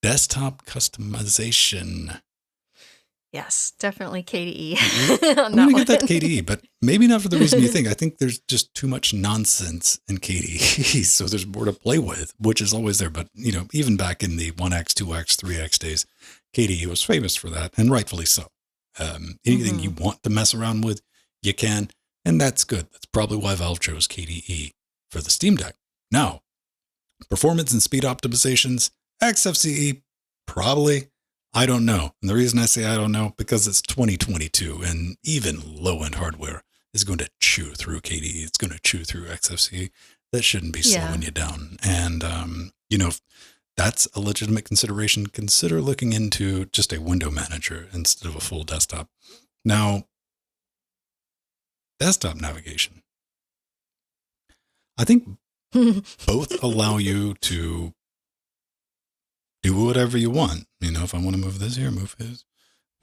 Desktop customization. Yes, definitely KDE. I'm going to get that KDE, but maybe not for the reason you think. I think there's just too much nonsense in KDE, so there's more to play with, which is always there. But, even back in the 1x, 2x, 3x days, KDE was famous for that, and rightfully so. Anything you want to mess around with, you can, and that's good. That's probably why Valve chose KDE for the Steam Deck. Now, performance and speed optimizations, XFCE, probably. I don't know. And the reason I say I don't know, because it's 2022 and even low-end hardware is going to chew through KDE. It's going to chew through XFCE. That shouldn't be slowing you down. And, if that's a legitimate consideration, consider looking into just a window manager instead of a full desktop. Now, desktop navigation. I think both allow you to do whatever you want. If I want to move this here, move his.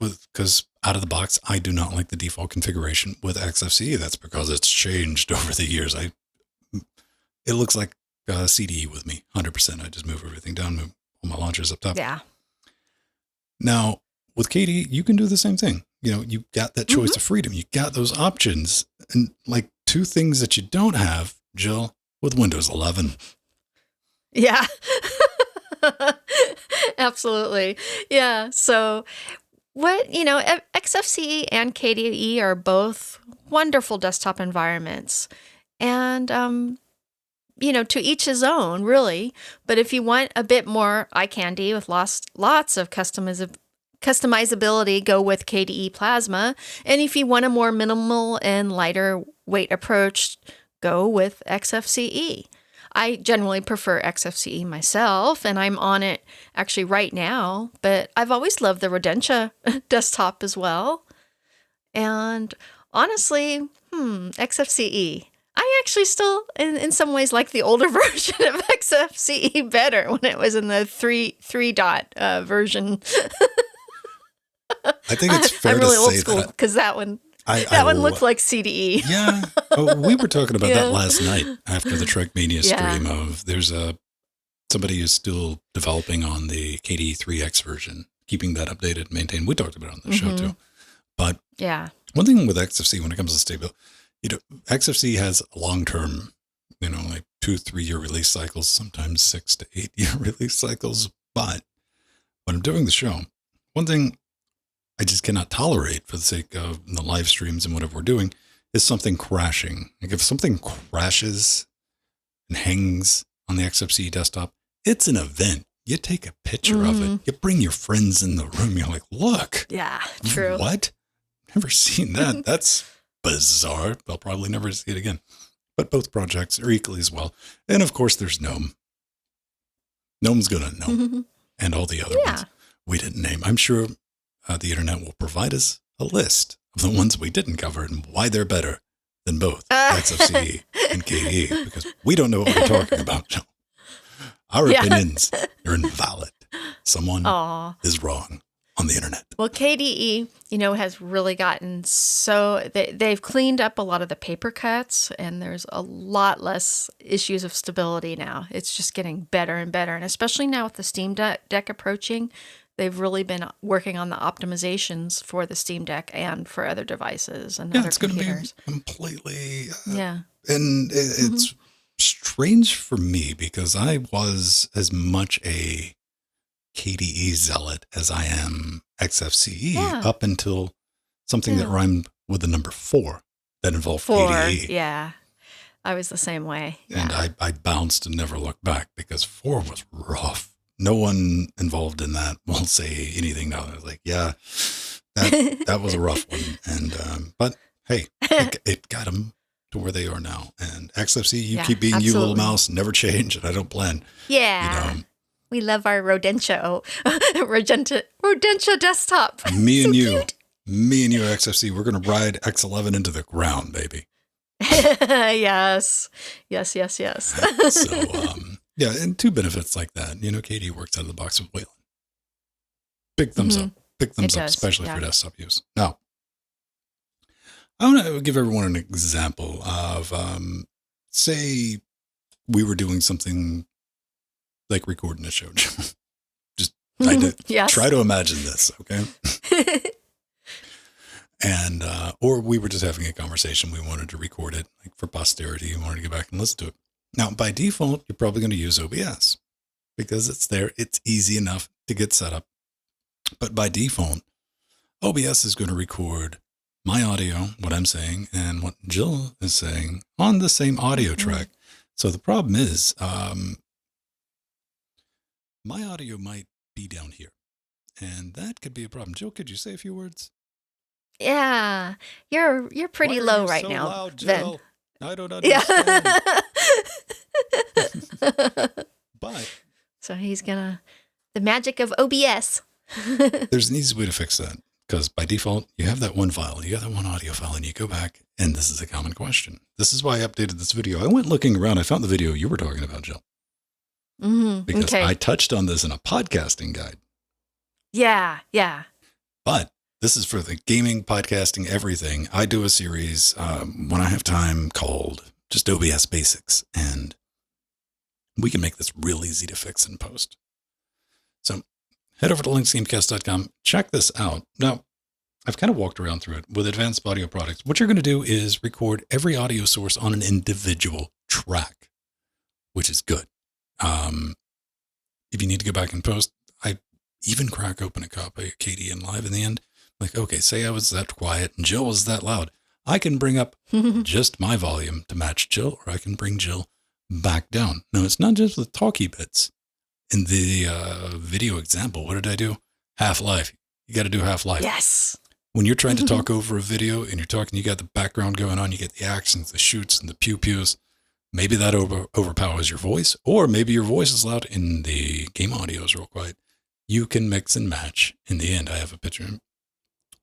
Because out of the box, I do not like the default configuration with XFCE. That's because it's changed over the years. It looks like CDE with me, 100%. I just move everything down, move all my launchers up top. Yeah. Now, with KDE, you can do the same thing. You got that choice of freedom. You got those options. And like two things that you don't have, Jill, with Windows 11. Yeah. Absolutely. Yeah. So XFCE and KDE are both wonderful desktop environments. And, to each his own, really. But if you want a bit more eye candy with lots of customizability, go with KDE Plasma. And if you want a more minimal and lighter weight approach, go with XFCE. I generally prefer XFCE myself, and I'm on it actually right now, but I've always loved the Rodentia desktop as well. And honestly, XFCE. I actually still, in some ways, like the older version of XFCE better when it was in the three dot version. I think it's fair I'm really to old say school that because that one looked like CDE. Yeah. Oh, we were talking about that last night after the Trekmania stream of there's somebody who's still developing on the KDE 3X version, keeping that updated and maintained. We talked about it on the show too. But one thing with XFC when it comes to stable, XFC has long-term, like 2-3 year release cycles, sometimes 6 to 8 year release cycles. But when I'm doing the show, one thing I just cannot tolerate for the sake of the live streams and whatever we're doing is something crashing. Like if something crashes and hangs on the XFCE desktop, it's an event. You take a picture of it. You bring your friends in the room. You're like, look. Yeah, true. What? Never seen that. That's bizarre. They'll probably never see it again. But both projects are equally as well. And of course, there's GNOME. GNOME's going to GNOME. And all the other ones we didn't name. I'm sure the internet will provide us a list of the ones we didn't cover and why they're better than both XFCE and KDE, because we don't know what we're talking about. Our opinions are invalid. Someone is wrong on the internet. Well, KDE, has really gotten they've cleaned up a lot of the paper cuts, and there's a lot less issues of stability now. It's just getting better and better, and especially now with the Steam Deck approaching, they've really been working on the optimizations for the Steam Deck and for other devices and other computers. Going to be completely... And it's strange for me because I was as much a KDE zealot as I am XFCE up until something that rhymed with the number 4 that involved KDE. Yeah, I was the same way. And I bounced and never looked back because 4 was rough. No one involved in that will say anything now. I was like, that was a rough one. And but hey, it got them to where they are now. And XFC, you keep being you, little mouse, never change, and I don't plan. Yeah. We love our Rodentia desktop. Me and you, XFC, we're going to ride X11 into the ground, baby. Yes. So, and two benefits like that. KDE works out of the box with Wayland. Big thumbs up. Big thumbs up, especially for desktop use. Now, I want to give everyone an example of, say, we were doing something like recording a show. Just try to imagine this, okay? And or we were just having a conversation. We wanted to record it like for posterity. We wanted to go back and listen to it. Now, by default, you're probably going to use OBS because it's there. It's easy enough to get set up. But by default, OBS is going to record my audio, what I'm saying, and what Jill is saying on the same audio track. So the problem is my audio might be down here, and that could be a problem. Jill, could you say a few words? Yeah, you're pretty low right so now, loud, Jill? I don't understand. But so he's the magic of OBS. There's an easy way to fix that, because by default, you have that one file, you got that one audio file, and you go back, and this is a common question. This is why I updated this video. I went looking around. I found the video you were talking about, Jill. Because I touched on this in a podcasting guide. Yeah. But this is for the gaming, podcasting, everything. I do a series when I have time called just OBS Basics, and we can make this real easy to fix and post. So head over to linksgamecast.com. Check this out. Now, I've kind of walked around through it with advanced audio products. What you're going to do is record every audio source on an individual track, which is good. If you need to go back and post, I even crack open a copy of KDE Live in the end. Like, okay, say I was that quiet and Jill was that loud. I can bring up just my volume to match Jill, or I can bring Jill back down. No, it's not just the talkie bits. In the video example, what did I do? Half-Life. You got to do Half-Life. Yes. When you're trying to talk over a video and you're talking, you got the background going on, you get the accents, the shoots, and the pew-pews. Maybe that overpowers your voice, or maybe your voice is loud and the game audio is real quiet. You can mix and match. In the end, I have a picture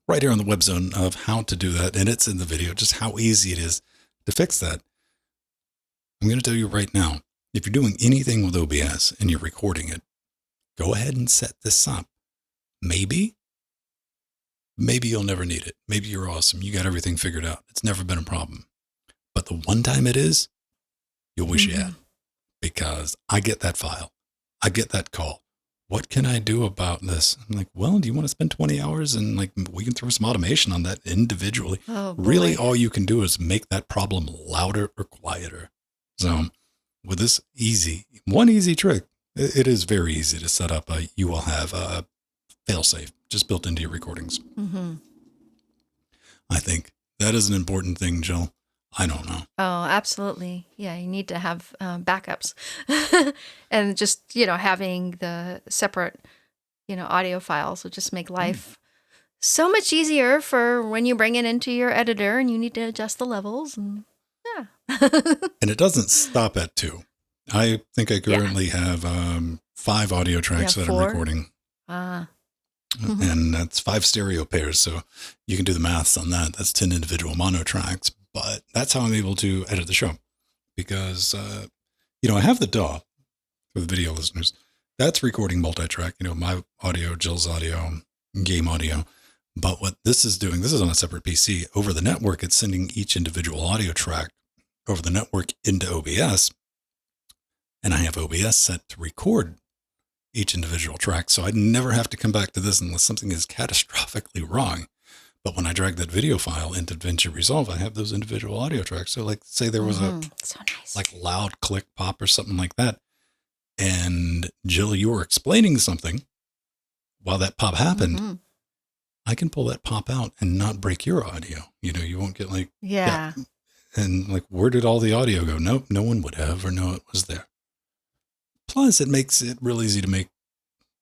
right here on the web zone of how to do that, and it's in the video, just how easy it is to fix that. I'm going to tell you right now, if you're doing anything with OBS and you're recording it, go ahead and set this up. Maybe you'll never need it. Maybe you're awesome. You got everything figured out. It's never been a problem. But the one time it is, you'll wish you had. Because I get that file. I get that call. What can I do about this? I'm like, well, do you want to spend 20 hours and like we can throw some automation on that individually? Oh, boy. Really, all you can do is make that problem louder or quieter. So with this one easy trick, it is very easy to set up. You will have a failsafe just built into your recordings. I think that is an important thing, Jill. I don't know. Oh, absolutely. Yeah, you need to have backups. And just, having the separate, audio files will just make life so much easier for when you bring it into your editor and you need to adjust the levels. And yeah. And it doesn't stop at 2. I think I currently have 5 audio tracks that 4? I'm recording. And that's 5 stereo pairs. So you can do the maths on that. That's 10 individual mono tracks. But that's how I'm able to edit the show. Because, I have the DAW for the video listeners. That's recording multi-track. My audio, Jill's audio, game audio. But what this is doing, this is on a separate PC. Over the network, it's sending each individual audio track over the network into OBS. And I have OBS set to record each individual track. So I'd never have to come back to this unless something is catastrophically wrong. But when I drag that video file into DaVinci Resolve, I have those individual audio tracks. So like, say there was a so nice. like loud click pop or something like that. And Jill, you were explaining something while that pop happened. I can pull that pop out and not break your audio. You won't get like, yeah. And like, where did all the audio go? Nope, no one would have or know it was there. Plus, it makes it real easy to make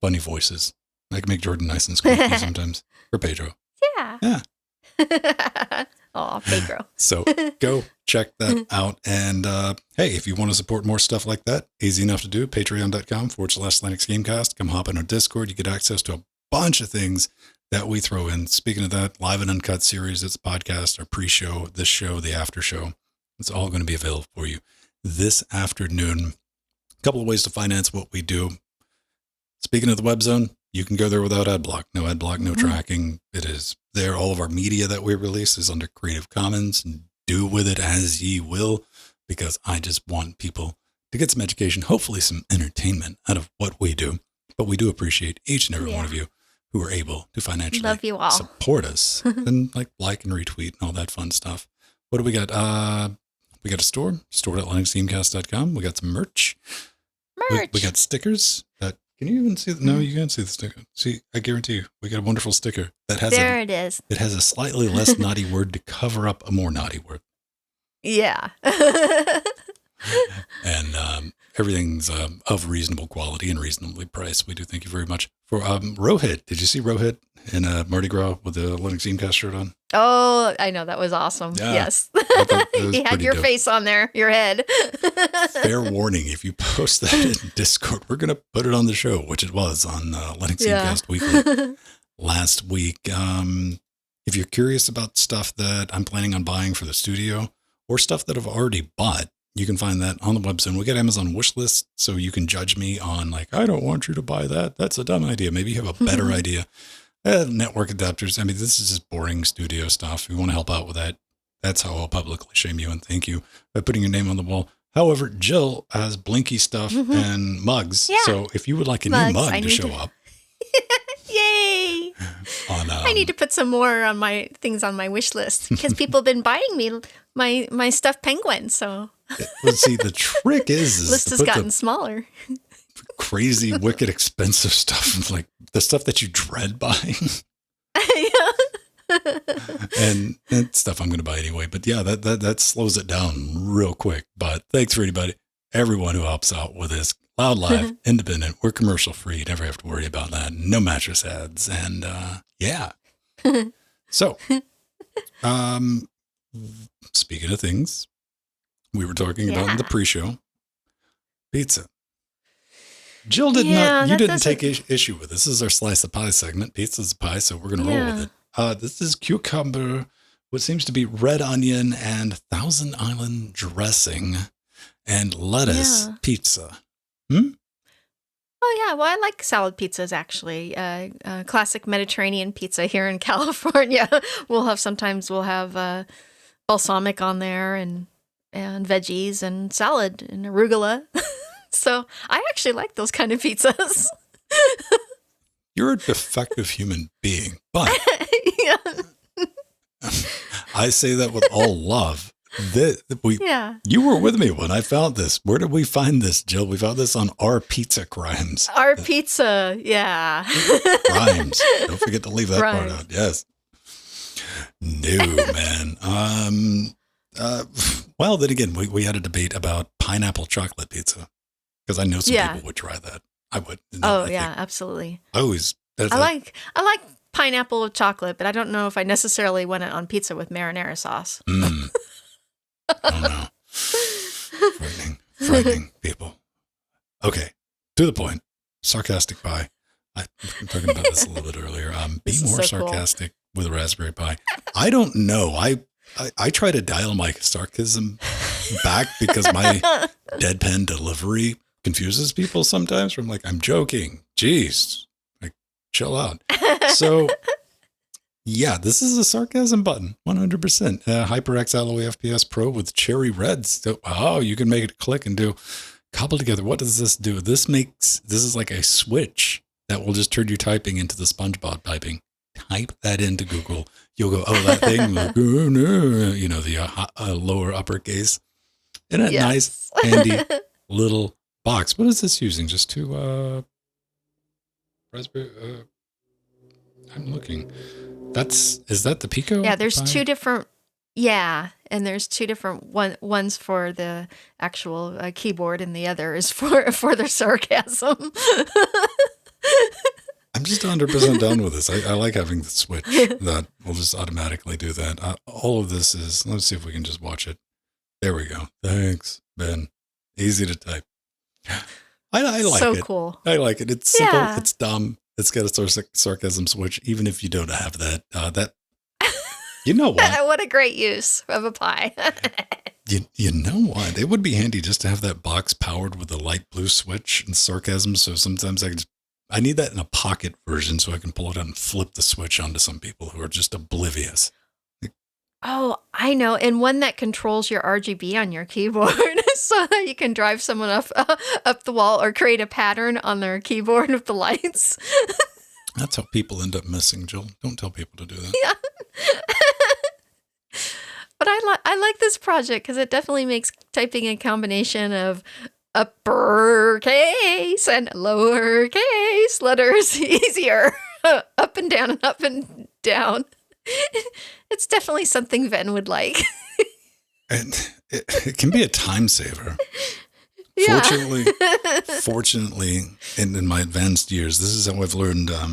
funny voices. I can make Jordan nice and squeaky sometimes. Or Pedro. Yeah. Oh, Pedro. So go check that out. And hey, if you want to support more stuff like that, easy enough to do. Patreon.com/Linux Gamecast. Come hop in our Discord. You get access to a bunch of things that we throw in. Speaking of that, live and uncut series, it's a podcast, our pre-show, this show, the after show. It's all going to be available for you this afternoon. A couple of ways to finance what we do. Speaking of the web zone, you can go there without ad block. No ad block, no tracking. It is there. All of our media that we release is under Creative Commons. Do with it as ye will, because I just want people to get some education, hopefully some entertainment out of what we do. But we do appreciate each and every one of you who are able to financially Love you all. support us and like and retweet and all that fun stuff. What do we got? We got a store.linuxgamecast.com. We got some merch. We got stickers that, can you even see? No, you can't see the sticker. See, I guarantee you, we got a wonderful sticker that has it is. It has a slightly less naughty word to cover up a more naughty word. Yeah. And everything's of reasonable quality and reasonably priced. We do thank you very much. For Rohit, did you see Rohit in Mardi Gras with the Linux Gamecast shirt on? Oh, I know. That was awesome. Yeah, yes. He had your dope. face on there, your head. Fair warning, if you post that in Discord, we're going to put it on the show, which it was on Linux Gamecast Weekly last week. If you're curious about stuff that I'm planning on buying for the studio or stuff that I've already bought, you can find that on the website. We got Amazon wish list, so you can judge me on like, I don't want you to buy that. That's a dumb idea. Maybe you have a better idea. Network adapters. I mean, this is just boring studio stuff. If you want to help out with that, that's how I'll publicly shame you and thank you by putting your name on the wall. However, Jill has Blinky stuff and mugs. Yeah. So if you would like a new mug to show up. Yay! I need to put some more on my things on my wish list because people have been buying me my stuffed penguin. So let's see. The trick is list has gotten smaller. Crazy, wicked, expensive stuff, like the stuff that you dread buying, and stuff I'm going to buy anyway. But yeah, that slows it down real quick. But thanks for everyone who helps out with this. Loud Live, independent. We're commercial free. Never have to worry about that. No mattress ads. And yeah. So, speaking of things we were talking about in the pre-show, pizza. Jill did not. You didn't take issue with this. This is our slice of pie segment. Pizza's a pie, so we're going to roll with it. This is cucumber, what seems to be red onion and Thousand Island dressing and lettuce pizza. Oh yeah, well I like salad pizzas actually. Classic Mediterranean pizza here in California. We'll have balsamic on there and veggies and salad and arugula. So I actually like those kind of pizzas. You're a defective human being, but I say that with all love. You were with me when I found this. Where did we find this, Jill? We found this on Our Pizza Crimes. Our Pizza, yeah. Crimes. Don't forget to leave that part out. Yes. No, man. Well, then again, we had a debate about pineapple chocolate pizza because I know some people would try that. I would. Absolutely. I like pineapple with chocolate, but I don't know if I necessarily want it on pizza with marinara sauce. I don't know. Frightening people. Okay, to the point. Sarcastic pie. I'm talking about this a little bit earlier. Be more sarcastic with raspberry pie. I don't know. I try to dial my sarcasm back because my deadpan delivery confuses people sometimes. From like, I'm joking. Jeez, like chill out. So. Yeah, this is a sarcasm button, 100%. HyperX Alloy FPS Pro with cherry reds. So, you can make it click and do cobble together. What does this do? This is like a switch that will just turn your typing into the SpongeBob typing. Type that into Google. You'll go, that thing, like, oh, no. You know, the lower uppercase. And a nice, handy little box. What is this using? Just two raspberry. I'm looking. Is that the Pico? Yeah, there's two different. Yeah, and there's two different one's for the actual keyboard, and the other is for their sarcasm. I'm just 100% done with this. I like having the switch that will just automatically do that. All of this is. Let's see if we can just watch it. There we go. Thanks, Ben. Easy to type. I like it. So cool. I like it. It's simple. Yeah. It's dumb. It's got a sarcasm switch, even if you don't have that. You know what? What a great use of a pie. you know what? It would be handy just to have that box powered with a light blue switch and sarcasm. So sometimes I need that in a pocket version so I can pull it out and flip the switch onto some people who are just oblivious. Oh, I know. And one that controls your RGB on your keyboard so that you can drive someone up the wall or create a pattern on their keyboard with the lights. That's how people end up missing, Jill. Don't tell people to do that. Yeah. But I like this project because it definitely makes typing a combination of uppercase and lowercase letters easier. Up and down and up and down. It's definitely something Ven would like. And it can be a time saver. Yeah. Fortunately, in my advanced years, this is how I've learned a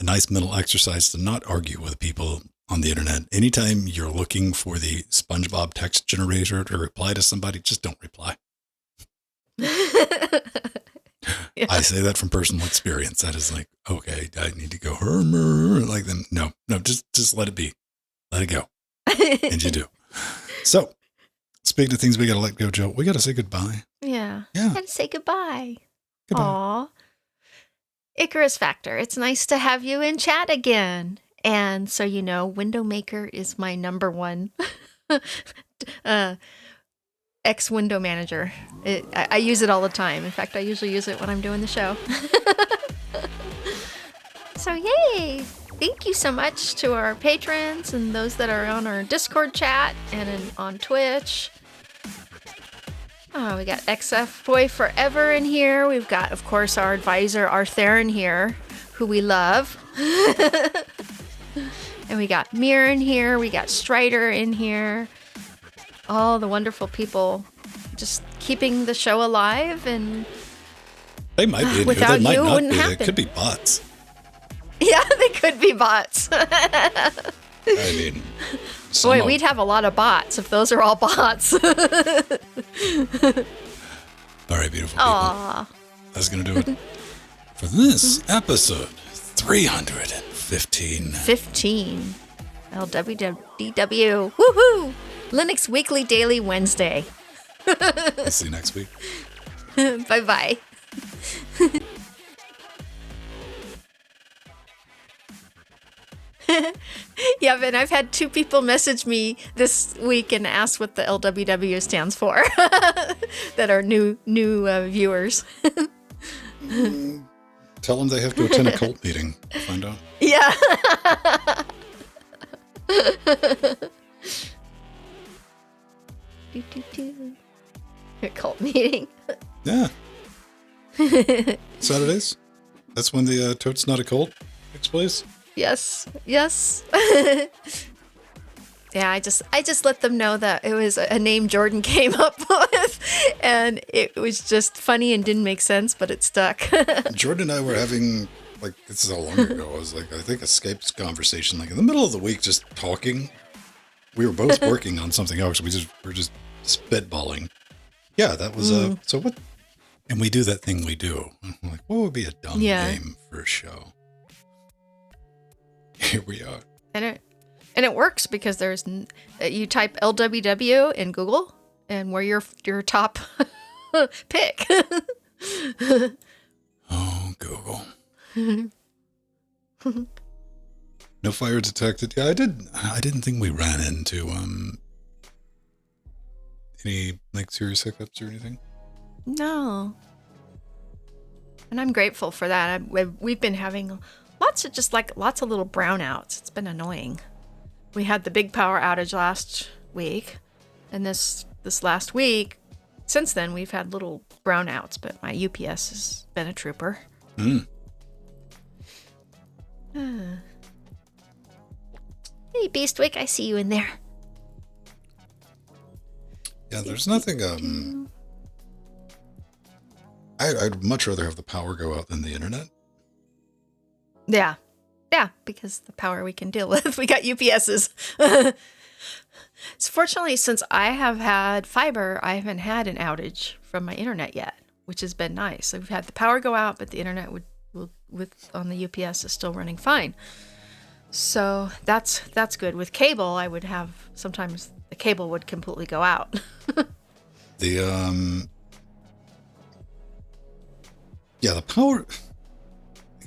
nice mental exercise to not argue with people on the internet. Anytime you're looking for the SpongeBob text generator to reply to somebody, just don't reply. Yeah. I say that from personal experience. That is like, okay, I need to go like them. No, just let it be. Let it go. And you do. So, speaking of things we got to let go, Joe, we got to say goodbye. Yeah. Yeah. Got to say goodbye. Goodbye. Aw. Icarus Factor, it's nice to have you in chat again. And so, Window Maker is my number one window manager. I use it all the time. In fact, I usually use it when I'm doing the show. So yay! Thank you so much to our patrons and those that are on our Discord chat and on Twitch. Oh, we got XF Boy Forever in here. We've got, of course, our advisor Arthur in here, who we love. And we got Mir in here. We got Strider in here. All the wonderful people just keeping the show alive, and They might be in without here. They might you, it not wouldn't be. happen. They could be bots. Yeah, they could be bots. I mean, Boy, we'd have a lot of bots if those are all bots. All right, beautiful people. Aww. That's going to do it for this episode 315. 15. LWDW. Woohoo! Linux Weekly Daily Wednesday. I'll see you next week. Bye-bye. Yeah, but I've had 2 people message me this week and ask what the LWW stands for that are new viewers. Tell them they have to attend a cult meeting to find out. Yeah. A cult meeting. Yeah. Saturdays. That's when the Totes Not a Cult takes place. Yes. Yeah, I just let them know that it was a name Jordan came up with, and it was just funny and didn't make sense, but it stuck. Jordan and I were having, like, this is how long ago. I was like, I think a Skype conversation, like in the middle of the week, just talking. We were both working on something else. We're just spitballing. Yeah, that was so what? And we do that thing we do. I'm like, what would be a dumb name for a show? Here we are. And it works because there's you type LWW in Google and we're your top pick. Oh, Google. No fire detected. Yeah, I didn't think we ran into any like serious hiccups or anything. No. And I'm grateful for that. We've been having lots of little brownouts. It's been annoying. We had the big power outage last week, and this last week, since then, we've had little brownouts, but my UPS has been a trooper. Hey, Beastwick, I see you in there. Yeah, there's nothing, I'd much rather have the power go out than the internet. Yeah, because the power we can deal with. We got UPSs. So fortunately, since I have had fiber, I haven't had an outage from my internet yet, which has been nice. So we've had the power go out, but the internet on the UPS is still running fine. So that's good. With cable, I would have sometimes the cable would completely go out. The power.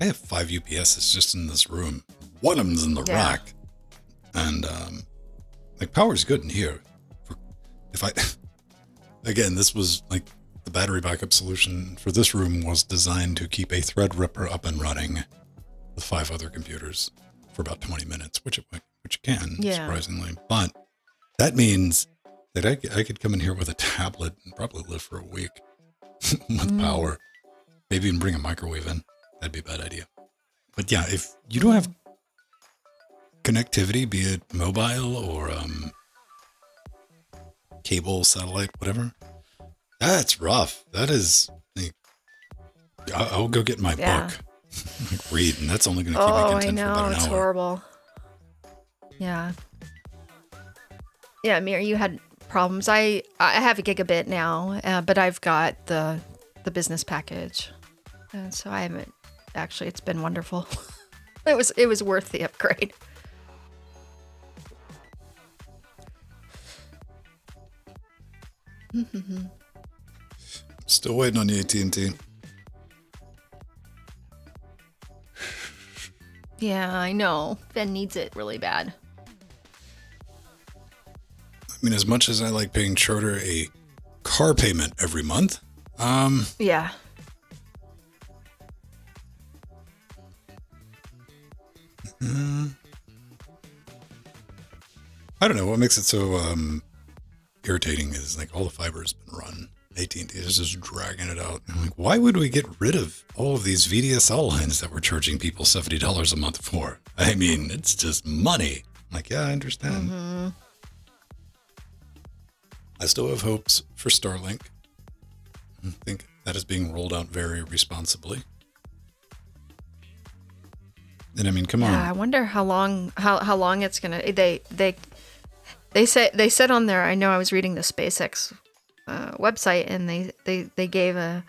I have 5 UPSs just in this room. One of them's in the rack, and power's good in here. Again, this was like the battery backup solution for this room was designed to keep a Threadripper up and running with 5 other computers for about 20 minutes, which it can, surprisingly. But that means that I could come in here with a tablet and probably live for a week with power. Maybe even bring a microwave in. That'd be a bad idea. But yeah, if you don't have connectivity, be it mobile or cable, satellite, whatever, that's rough. That is, I'll go get my book, read, and that's only going to keep me content for about an hour. It's horrible. Yeah. Yeah, Mir, you had problems. I have a gigabit now, but I've got the business package, and so I haven't. Actually, it's been wonderful. It was worth the upgrade. Still waiting on the AT&T. Yeah, I know. Ben needs it really bad. I mean, as much as I like paying Charter a car payment every month, yeah. I don't know what makes it so irritating is like all the fiber has been run. AT&T is just dragging it out. I'm like, why would we get rid of all of these VDSL lines that we're charging people $70 a month for? I mean, it's just money. I'm like, yeah, I understand. I still have hopes for Starlink. I think that is being rolled out very responsibly. And I mean, come on. Yeah, I wonder how long it's gonna. They said on there. I know I was reading the SpaceX website, and they gave a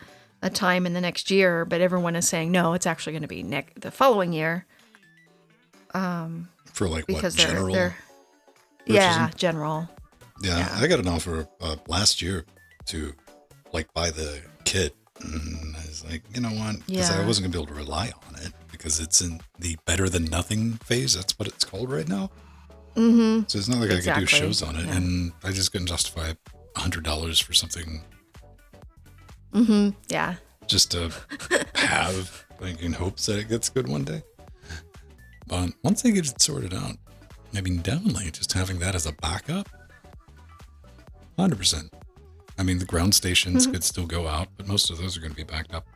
time in the next year, but everyone is saying no, it's actually going to be the following year. For like because what, general? Yeah, general. Yeah, I got an offer last year to like buy the kit, and I was like, you know what? Because I wasn't gonna be able to rely on it because it's in the better than nothing phase. That's what it's called right now. Mm-hmm. So it's not like I could do shows on it, and I just couldn't justify $100 for something. Mm-hmm. Yeah. Just to have, like, in hopes that it gets good one day. But once they get it sorted out, I mean, definitely just having that as a backup, 100%. I mean, the ground stations could still go out, but most of those are going to be backed up.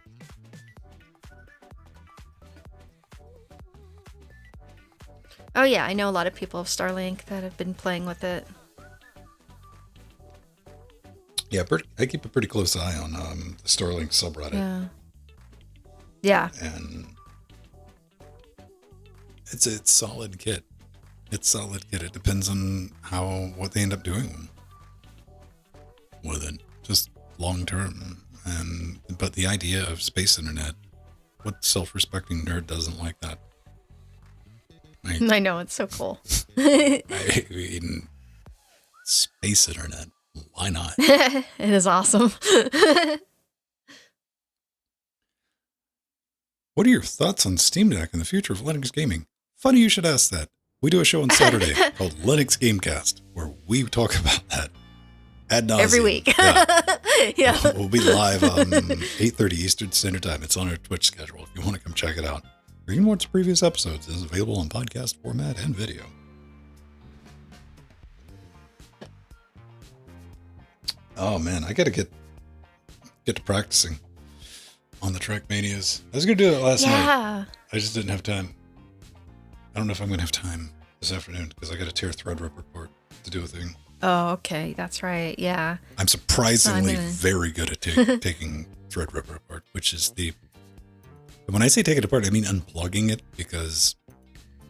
Oh yeah, I know a lot of people of Starlink that have been playing with it. Yeah, I keep a pretty close eye on the Starlink subreddit. Yeah. And it's solid kit. It's solid kit. It depends on what they end up doing with it, just long term. But the idea of space internet, what self-respecting nerd doesn't like that? I know, it's so cool. I mean, space internet. Why not? It is awesome. What are your thoughts on Steam Deck and the future of Linux gaming? Funny you should ask that. We do a show on Saturday called Linux Gamecast, where we talk about that ad nauseum. Every week. Yeah. We'll be live on 8:30 Eastern Standard Time. It's on our Twitch schedule. If you want to come check it out, or you can watch previous episodes, it's available in podcast format and video. Oh man, I gotta get to practicing on the Trackmanias. I was gonna do it last night. I just didn't have time. I don't know if I'm gonna have time this afternoon because I got a tier Threadrip report to do a thing. Oh, okay, that's right. Yeah. I'm surprisingly very good at taking Threadrip report, which is when I say take it apart, I mean unplugging it because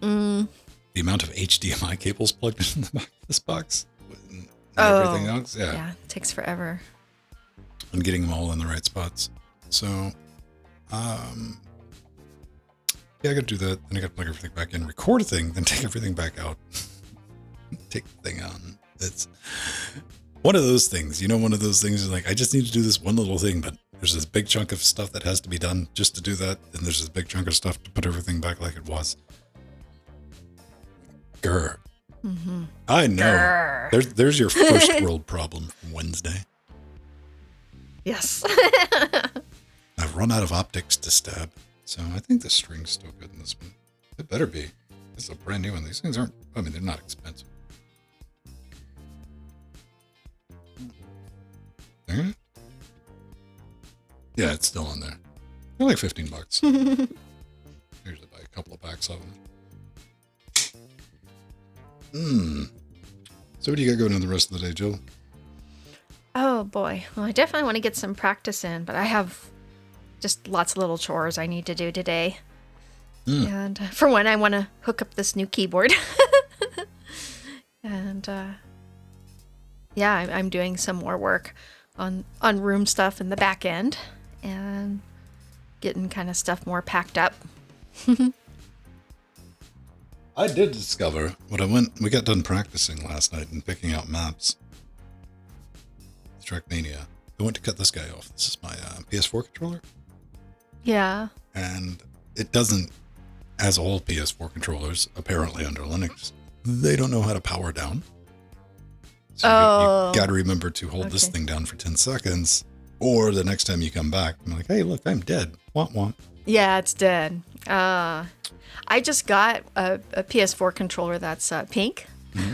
the amount of HDMI cables plugged in the back of this box. Everything else, yeah, it takes forever. And getting them all in the right spots. So, yeah, I got to do that. Then I got to plug everything back in, record a thing, then take everything back out, take the thing out. It's one of those things. One of those things is like I just need to do this one little thing, but there's this big chunk of stuff that has to be done just to do that, and there's this big chunk of stuff to put everything back like it was. Grr. Mm-hmm. I know. Grr. There's your first world problem from Wednesday. Yes. I've run out of optics to stab, so I think the string's still good in this one. It better be. This is a brand new one. These things aren't, I mean, they're not expensive. Yeah, it's still on there. They're like $15. Usually buy a couple of packs of them. So what do you got going on the rest of the day, Jill? Oh boy. Well, I definitely want to get some practice in, but I have just lots of little chores I need to do today. And for one, I want to hook up this new keyboard. And yeah, I'm doing some more work on room stuff in the back end and getting kind of stuff more packed up. I did discover we got done practicing last night and picking out maps. Trackmania. I went to cut this guy off. This is my PS4 controller. Yeah. And it doesn't, as all PS4 controllers, apparently under Linux, they don't know how to power down. So you got to remember to hold this thing down for 10 seconds, or the next time you come back, I'm like, hey, look, I'm dead. Womp womp. Yeah, it's dead. I just got a PS4 controller that's pink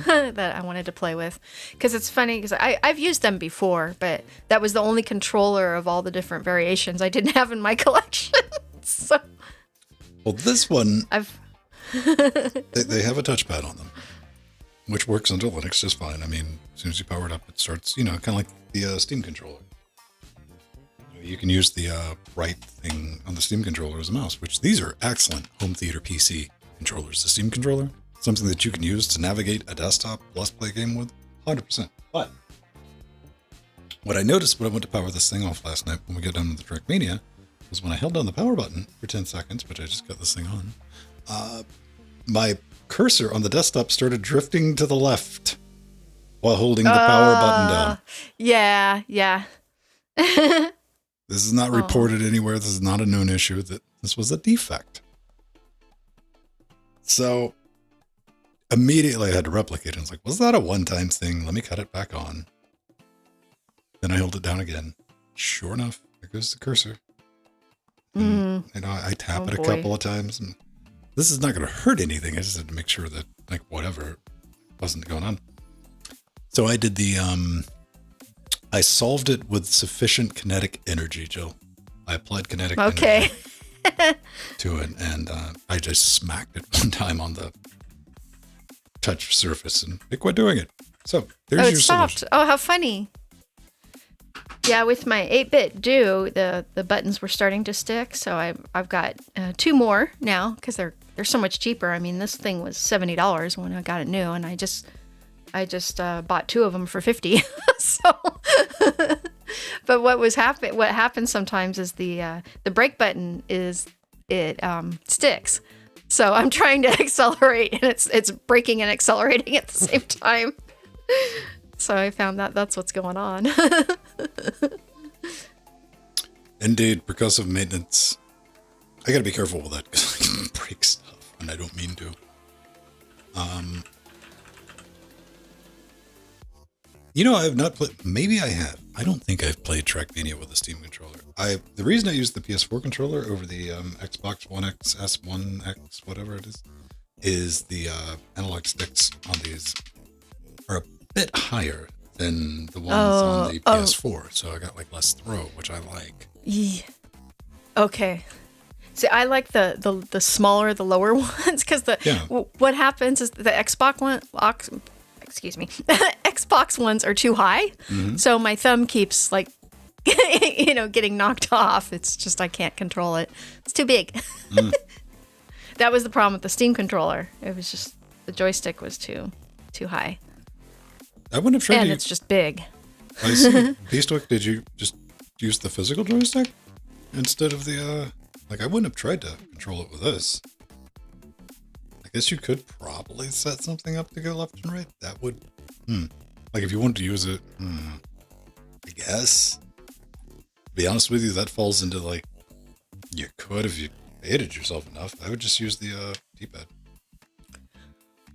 that I wanted to play with. Because it's funny, because I've used them before, but that was the only controller of all the different variations I didn't have in my collection. So, well, this one, I've they have a touchpad on them. which works under Linux just fine. I mean, as soon as you power it up, it starts, kind of like the Steam controller. You can use the right thing on the Steam controller as a mouse, which these are excellent home theater PC controllers. The Steam controller, something that you can use to navigate a desktop Let's Play game with, 100%. But what I noticed when I went to power this thing off last night when we got done with the Trackmania was when I held down the power button for 10 seconds, which I just got this thing on, my cursor on the desktop started drifting to the left while holding the power button down. Yeah. This is not reported anywhere. This is not a known issue. That this was a defect. So immediately I had to replicate it. I was like, was that a one-time thing? Let me cut it back on. Then I held it down again. Sure enough, there goes the cursor. And, I tap it a couple of times. And this is not going to hurt anything. I just had to make sure that, like, whatever wasn't going on. So I did I solved it with sufficient kinetic energy, Jill. I applied kinetic energy to it, and I just smacked it one time on the touch surface, and it quit doing it. So there's your stopped. solution. Oh, how funny. Yeah, with my 8-bit do, the buttons were starting to stick, so I've got 2 more now because they're so much cheaper. I mean, this thing was $70 when I got it new, and I just bought 2 of them for $50. So, but what happens sometimes is the brake button sticks. So I'm trying to accelerate, and it's braking and accelerating at the same time. So I found that's what's going on. Indeed, percussive maintenance. I got to be careful with that because I can break stuff, and I don't mean to. I have not played. Maybe I have. I don't think I've played Trackmania with a Steam controller. The reason I use the PS4 controller over the Xbox One X, S1X, whatever it is the analog sticks on these are a bit higher than the ones on the PS4. So I got like less throw, which I like. Yeah. Okay. See, I like the smaller, the lower ones because what happens is the Xbox one. Xbox ones are too high, so my thumb keeps like, getting knocked off. It's just I can't control it. It's too big. That was the problem with the Steam controller. It was just the joystick was too high. I wouldn't have tried. And it's just big. I see. Beastwick, did you just use the physical joystick instead of the I wouldn't have tried to control it with this. I guess you could probably set something up to go left and right. That would, like if you wanted to use it, I guess. To be honest with you, that falls into like, you could if you hated yourself enough. I would just use the D-pad.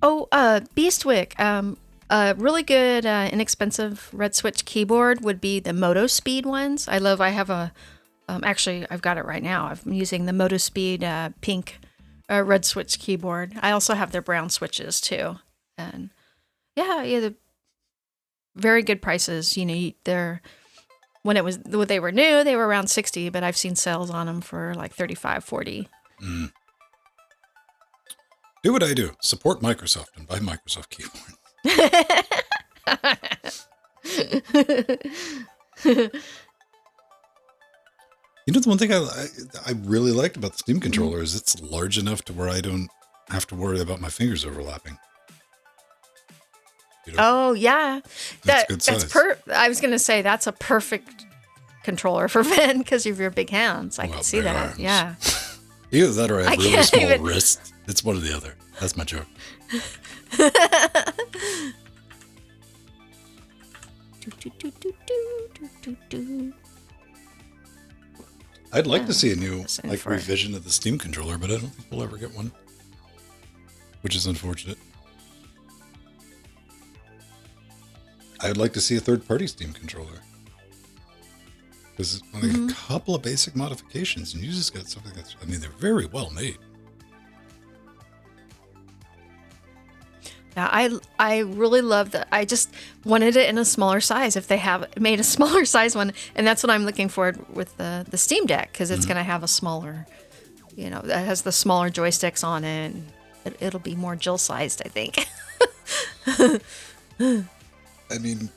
Oh, Beastwick. A really good, inexpensive red switch keyboard would be the Moto Speed ones. I have a, actually, I've got it right now. I'm using the Moto Speed pink red switch keyboard. I also have their brown switches too. And the very good prices. When they were new, they were around $60, but I've seen sales on them for like $35, $40. Do what I do. Support Microsoft and buy Microsoft keyboard. The one thing I really liked about the Steam controller is it's large enough to where I don't have to worry about my fingers overlapping. Oh yeah, that's good size. I was gonna say that's a perfect controller for Ben because of your big hands. I can see that. Arms. Yeah. Either that or I have really small wrists. It's one or the other. That's my joke. I'd like to see a new revision of the Steam controller, but I don't think we'll ever get one, which is unfortunate. I'd like to see a third-party Steam controller because it's only a couple of basic modifications, and you just got something that's, they're very well made. Yeah, I really love that. I just wanted it in a smaller size. If they have made a smaller size one, and that's what I'm looking for with the Steam Deck because it's going to have a smaller, that has the smaller joysticks on it. And it'll be more Jill sized, I think. I mean,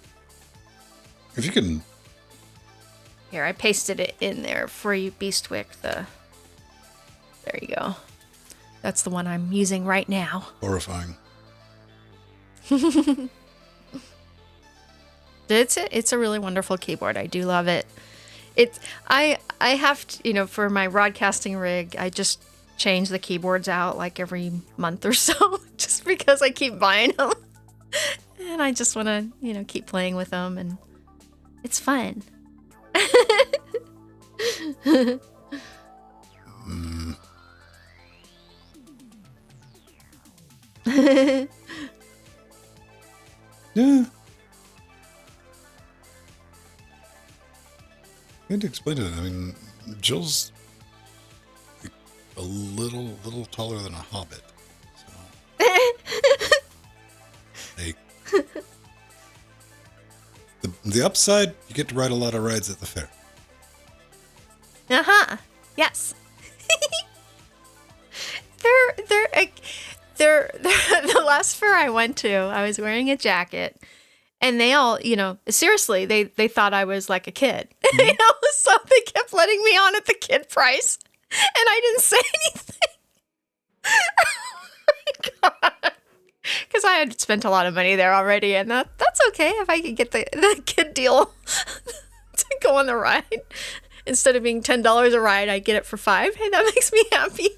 if you can... Here, I pasted it in there for you, Beastwick. There you go. That's the one I'm using right now. Horrifying. It's a really wonderful keyboard. I do love it. I have to, for my broadcasting rig, I just change the keyboards out like every month or so, just because I keep buying them. And I just want to, keep playing with them, and it's fun. Yeah. I had to explain it. I mean, Jill's like a little taller than a hobbit. So, like, the upside, you get to ride a lot of rides at the fair. Uh-huh. Yes. they're the last fair I went to, I was wearing a jacket, and they all, seriously, they thought I was like a kid. Mm-hmm. So they kept letting me on at the kid price, and I didn't say anything. Oh my God. Because I had spent a lot of money there already, and that's okay if I could get the kid deal to go on the ride. Instead of being $10 a ride, I get it for $5. Hey, that makes me happy.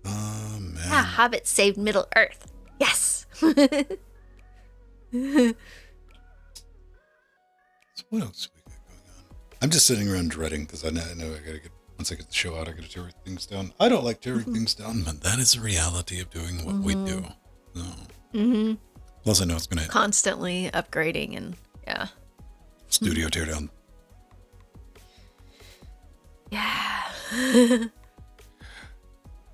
Oh, man. Ah, Hobbit saved Middle Earth. Yes. So what else we got going on? I'm just sitting around dreading because I know I gotta get, once I get the show out, I gotta tear things down. I don't like tearing things down, but that is the reality of doing what we do. So. Plus, I know it's gonna Constantly upgrading, and yeah. Studio teardown. Yeah.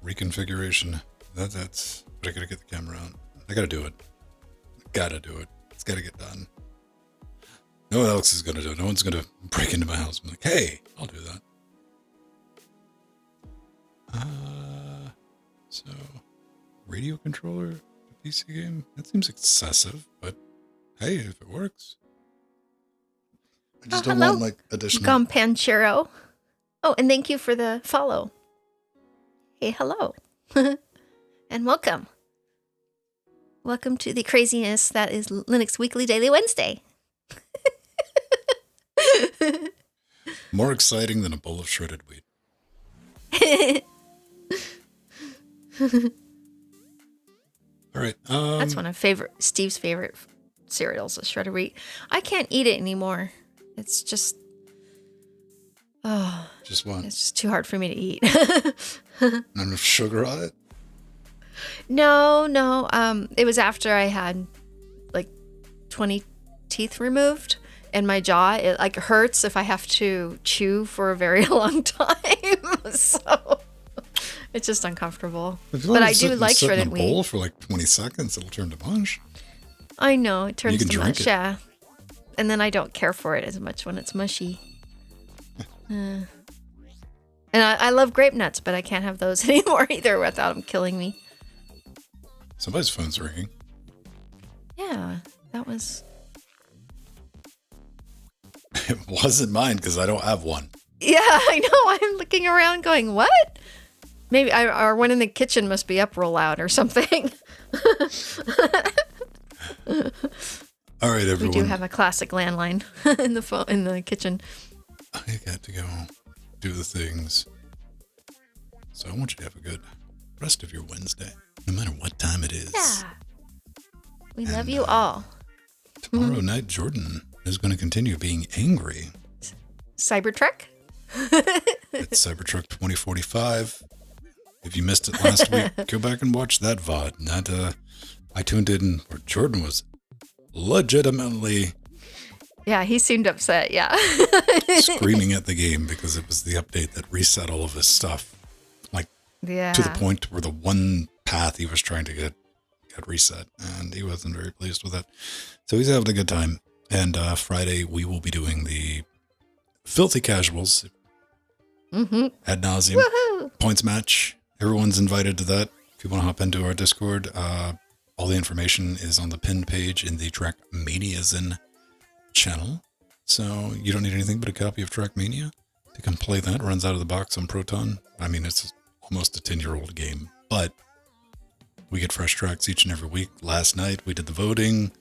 Reconfiguration. That's. But I gotta get the camera out. I gotta do it. Gotta do it. It's gotta get done. No one else is gonna do it. No one's gonna break into my house and be like, hey, I'll do that. So radio controller PC game? That seems excessive, but hey, if it works. I just don't want like additional Gompanchero. Oh, and thank you for the follow. Hey, hello. And welcome. Welcome to the craziness that is Linux Weekly Daily Wednesday. more exciting than a bowl of shredded wheat. All right. That's one of Steve's favorite cereals, is shredded wheat. I can't eat it anymore. It's just, just one. It's just too hard for me to eat. Not enough sugar on it. No. It was after I had like 20 teeth removed, and my jaw, it like hurts if I have to chew for a very long time. So it's just uncomfortable. But I do like shredded wheat. Bowl for like 20 seconds, it'll turn to mush. I know, it turns to mush, it. yeah. And then I don't care for it as much when it's mushy. And I love grape nuts, but I can't have those anymore either without them killing me. Somebody's phone's ringing. Yeah, that was... It wasn't mine because I don't have one. Yeah, I know. I'm looking around going, what? Maybe our one in the kitchen must be up real loud or something. All right, everyone. We do have a classic landline in the kitchen. I got to go do the things. So I want you to have a good rest of your Wednesday, no matter what time it is. Yeah. We love you all. Tomorrow night, Jordan is going to continue being angry. Cybertruck? It's Cybertruck 2045. If you missed it last week, go back and watch that VOD. I tuned in where Jordan was legitimately... Yeah, he seemed upset, yeah. screaming at the game because it was the update that reset all of his stuff. Like, yeah. to the point where the one path he was trying to get reset, and he wasn't very pleased with it. So he's having a good time. And Friday, we will be doing the filthy casuals. Mm-hmm. Ad nauseum. Woohoo! Points match. Everyone's invited to that. If you want to hop into our Discord, all the information is on the pinned page in the Trackmaniazen channel. So you don't need anything but a copy of Trackmania to come play that. It runs out of the box on Proton. I mean, it's almost a 10-year-old game, but we get fresh tracks each and every week. Last night we did the voting.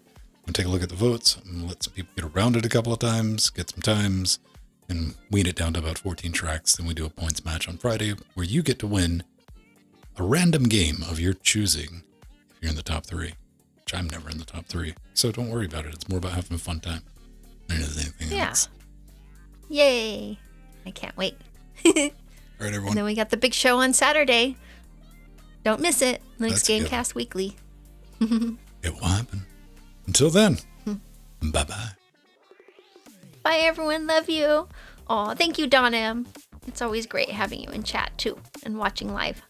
We'll take a look at the votes and let some people get around it a couple of times, get some times, and wean it down to about 14 tracks. Then we do a points match on Friday where you get to win a random game of your choosing if you're in the top 3, which I'm never in the top 3. So don't worry about it. It's more about having a fun time than anything else. Yay. I can't wait. All right, everyone. And then we got the big show on Saturday. Don't miss it. Link's That's good. Gamecast Weekly. It will happen. Until then, bye-bye. Bye, everyone. Love you. Oh, thank you, Don M. It's always great having you in chat, too, and watching live.